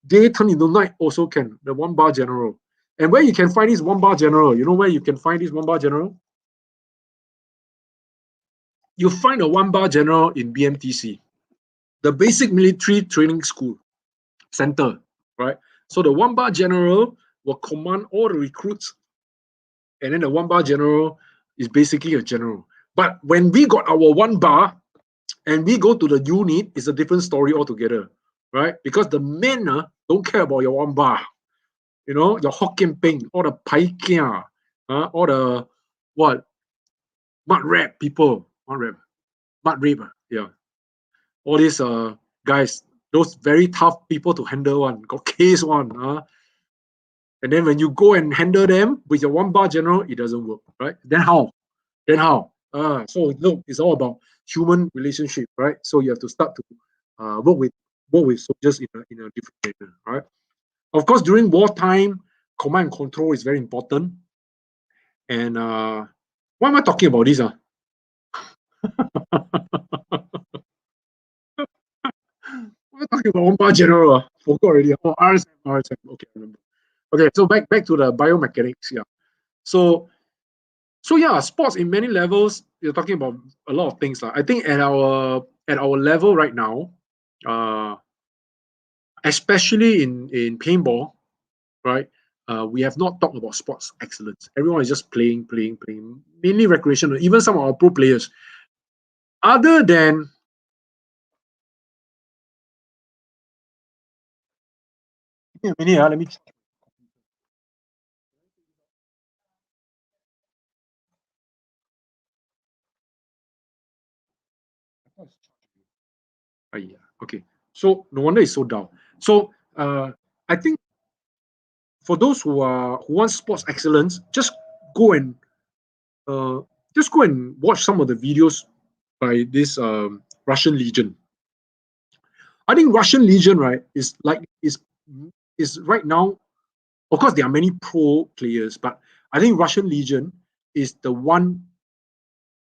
day turn into night, also can. The one bar general. And where you can find this one bar general, you know where you can find this one bar general? You find a one bar general in BMTC, the Basic Military Training School Center, right? So the one bar general will command all the recruits, and then the one bar general is basically a general. But when we got our one bar, and we go to the unit, it's a different story altogether, right? Because the men don't care about your one bar, your Hokkien Peng, all the Pai Kia, all the what mud rap people, mud rape, yeah, all these guys, those very tough people to handle one, got case one, and then when you go and handle them with your one bar general, it doesn't work, right? Then how? So look, it's all about human relationship, right? So you have to start to work with soldiers in a different manner, right? Of course, during wartime, command and control is very important. And why am I talking about this? We're talking about one bar general. Forgot already. Oh, RSM. Okay, I remember. Okay, so back to the biomechanics. Yeah. So yeah, sports in many levels. You're talking about a lot of things. I think at our level right now, especially in paintball, right? We have not talked about sports excellence. Everyone is just playing, mainly recreational. Even some of our pro players, other than give me a minute, let me. Yeah. Okay. So no wonder it's so down. So I think for those who want sports excellence, go and uh, just go and watch some of the videos by this Russian Legion. I think Russian Legion, right, is right now. Of course, there are many pro players, but I think Russian Legion is the one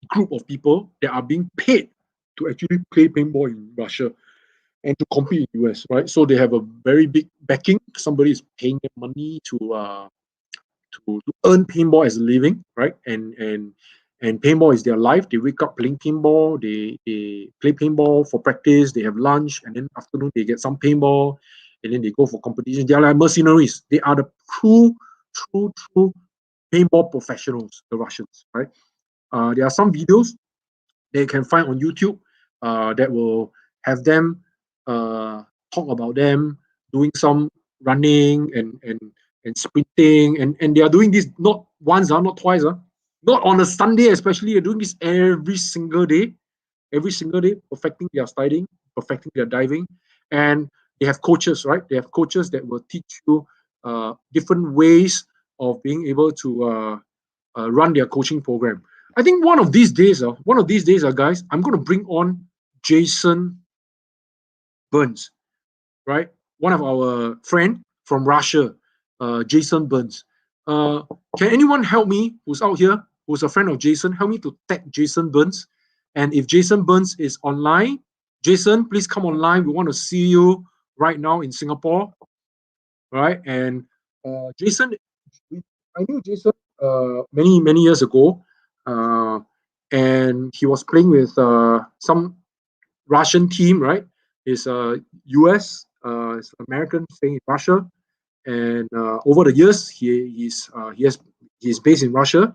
group of people that are being paid to actually play paintball in Russia and to compete in US, right? So they have a very big backing. Somebody is paying them money to earn paintball as a living, right? And paintball is their life. They wake up playing paintball. They play paintball for practice. They have lunch, and then afternoon they get some paintball, and then they go for competition. They are like mercenaries. They are the true paintball professionals, the Russians, right? There are some videos they can find on YouTube that will have them talk about them doing some running and sprinting, and they are doing this not once, not twice, not on a Sunday especially. They're doing this every single day, perfecting their sliding, perfecting their diving, and they have coaches, right? They have coaches that will teach you different ways of being able to run their coaching program. I think one of these days, guys, I'm going to bring on Jason Burns, right? One of our friend from Russia, Jason Burns. Can anyone help me who's out here, who's a friend of Jason, help me to tag Jason Burns? And if Jason Burns is online, Jason, please come online. We want to see you right now in Singapore, right? And Jason, I knew Jason many years ago, uh, and he was playing with some Russian team, right? He's US, he's American staying in Russia, and over the years he's based in Russia,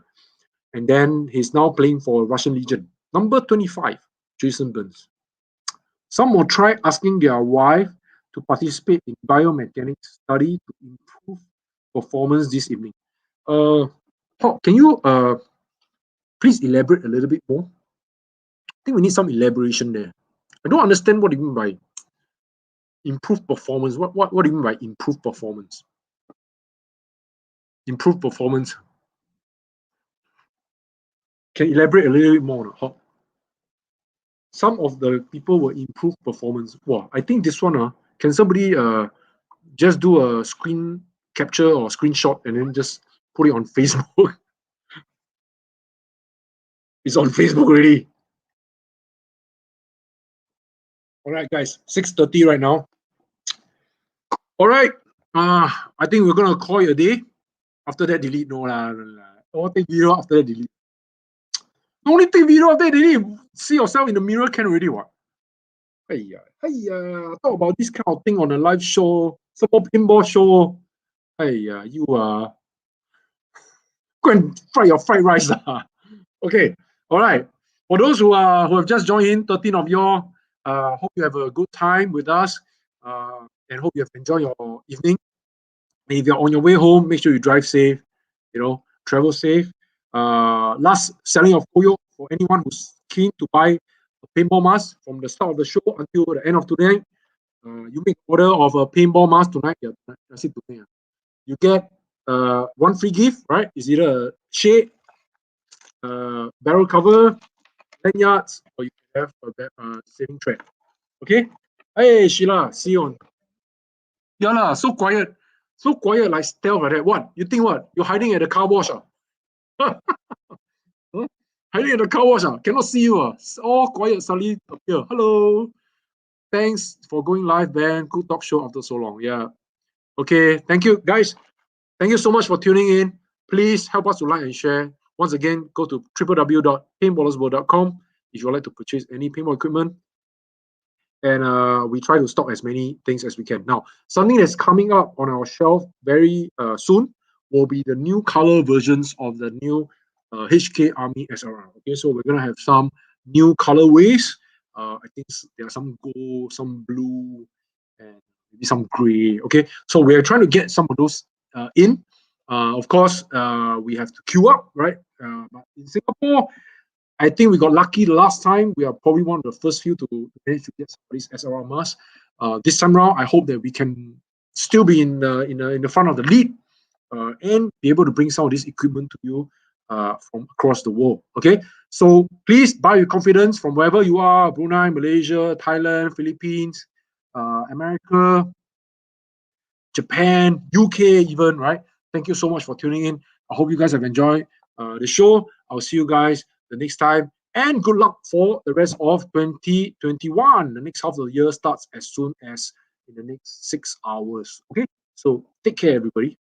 and then he's now playing for Russian Legion. Number 25, Jason Burns. Some will try asking their wife to participate in biomechanics study to improve performance this evening. Paul, can you please elaborate a little bit more? I think we need some elaboration there. I don't understand what you mean by improved performance. What do you mean by improved performance? Improved performance. Can you elaborate a little bit more? How some of the people will improve performance. Wow, I think this one, can somebody just do a screen capture or screenshot and then just put it on Facebook? It's on Facebook already. All right, guys, 6:30 right now. All right, I think we're gonna call it a day. After that, delete. No lah. Don't take video after that, delete. Only take video after that, delete. See yourself in the mirror can already what? Hey, talk about this kind of thing on a live show, some more pinball show. Hey, you go and fry your fried rice. Okay, all right. For those who have just joined in, 13 of you all, hope you have a good time with us, and hope you have enjoyed your evening. And if you're on your way home, make sure you drive safe, travel safe. Last selling of Koyo for anyone who's keen to buy a paintball mask from the start of the show until the end of today. You make order of a paintball mask tonight. You get one free gift, right? It's either a shade, barrel cover, lanyards, or you can have a saving thread. Okay? Hey, Sheila, see you on. Yeah, lah, so quiet. So quiet, like stealth like that. What? You think what? You're hiding at the car wash? Huh? Hiding at the car wash? Cannot see you. All quiet, suddenly appear. Hello. Thanks for going live, Ben. Good talk show after so long. Yeah. Okay. Thank you, guys. Thank you so much for tuning in. Please help us to like and share. Once again, go to www.paintballersworld.com if you would like to purchase any paintball equipment. And we try to stock as many things as we can. Now, something that's coming up on our shelf very soon will be the new color versions of the new HK Army SRR. Okay, so we're gonna have some new colorways. I think there are some gold, some blue, and maybe some gray. Okay, so we're trying to get some of those in. Of course, we have to queue up, right? But in Singapore, I think we got lucky the last time. We are probably one of the first few to manage to get some of these SLR masks. This time around, I hope that we can still be in the front of the lead and be able to bring some of this equipment to you from across the world. Okay, so please buy with confidence from wherever you are: Brunei, Malaysia, Thailand, Philippines, America, Japan, UK, even, right? Thank you so much for tuning in. I hope you guys have enjoyed the show. I'll see you guys the next time. And good luck for the rest of 2021. The next half of the year starts as soon as in the next 6 hours. Okay, so take care, everybody.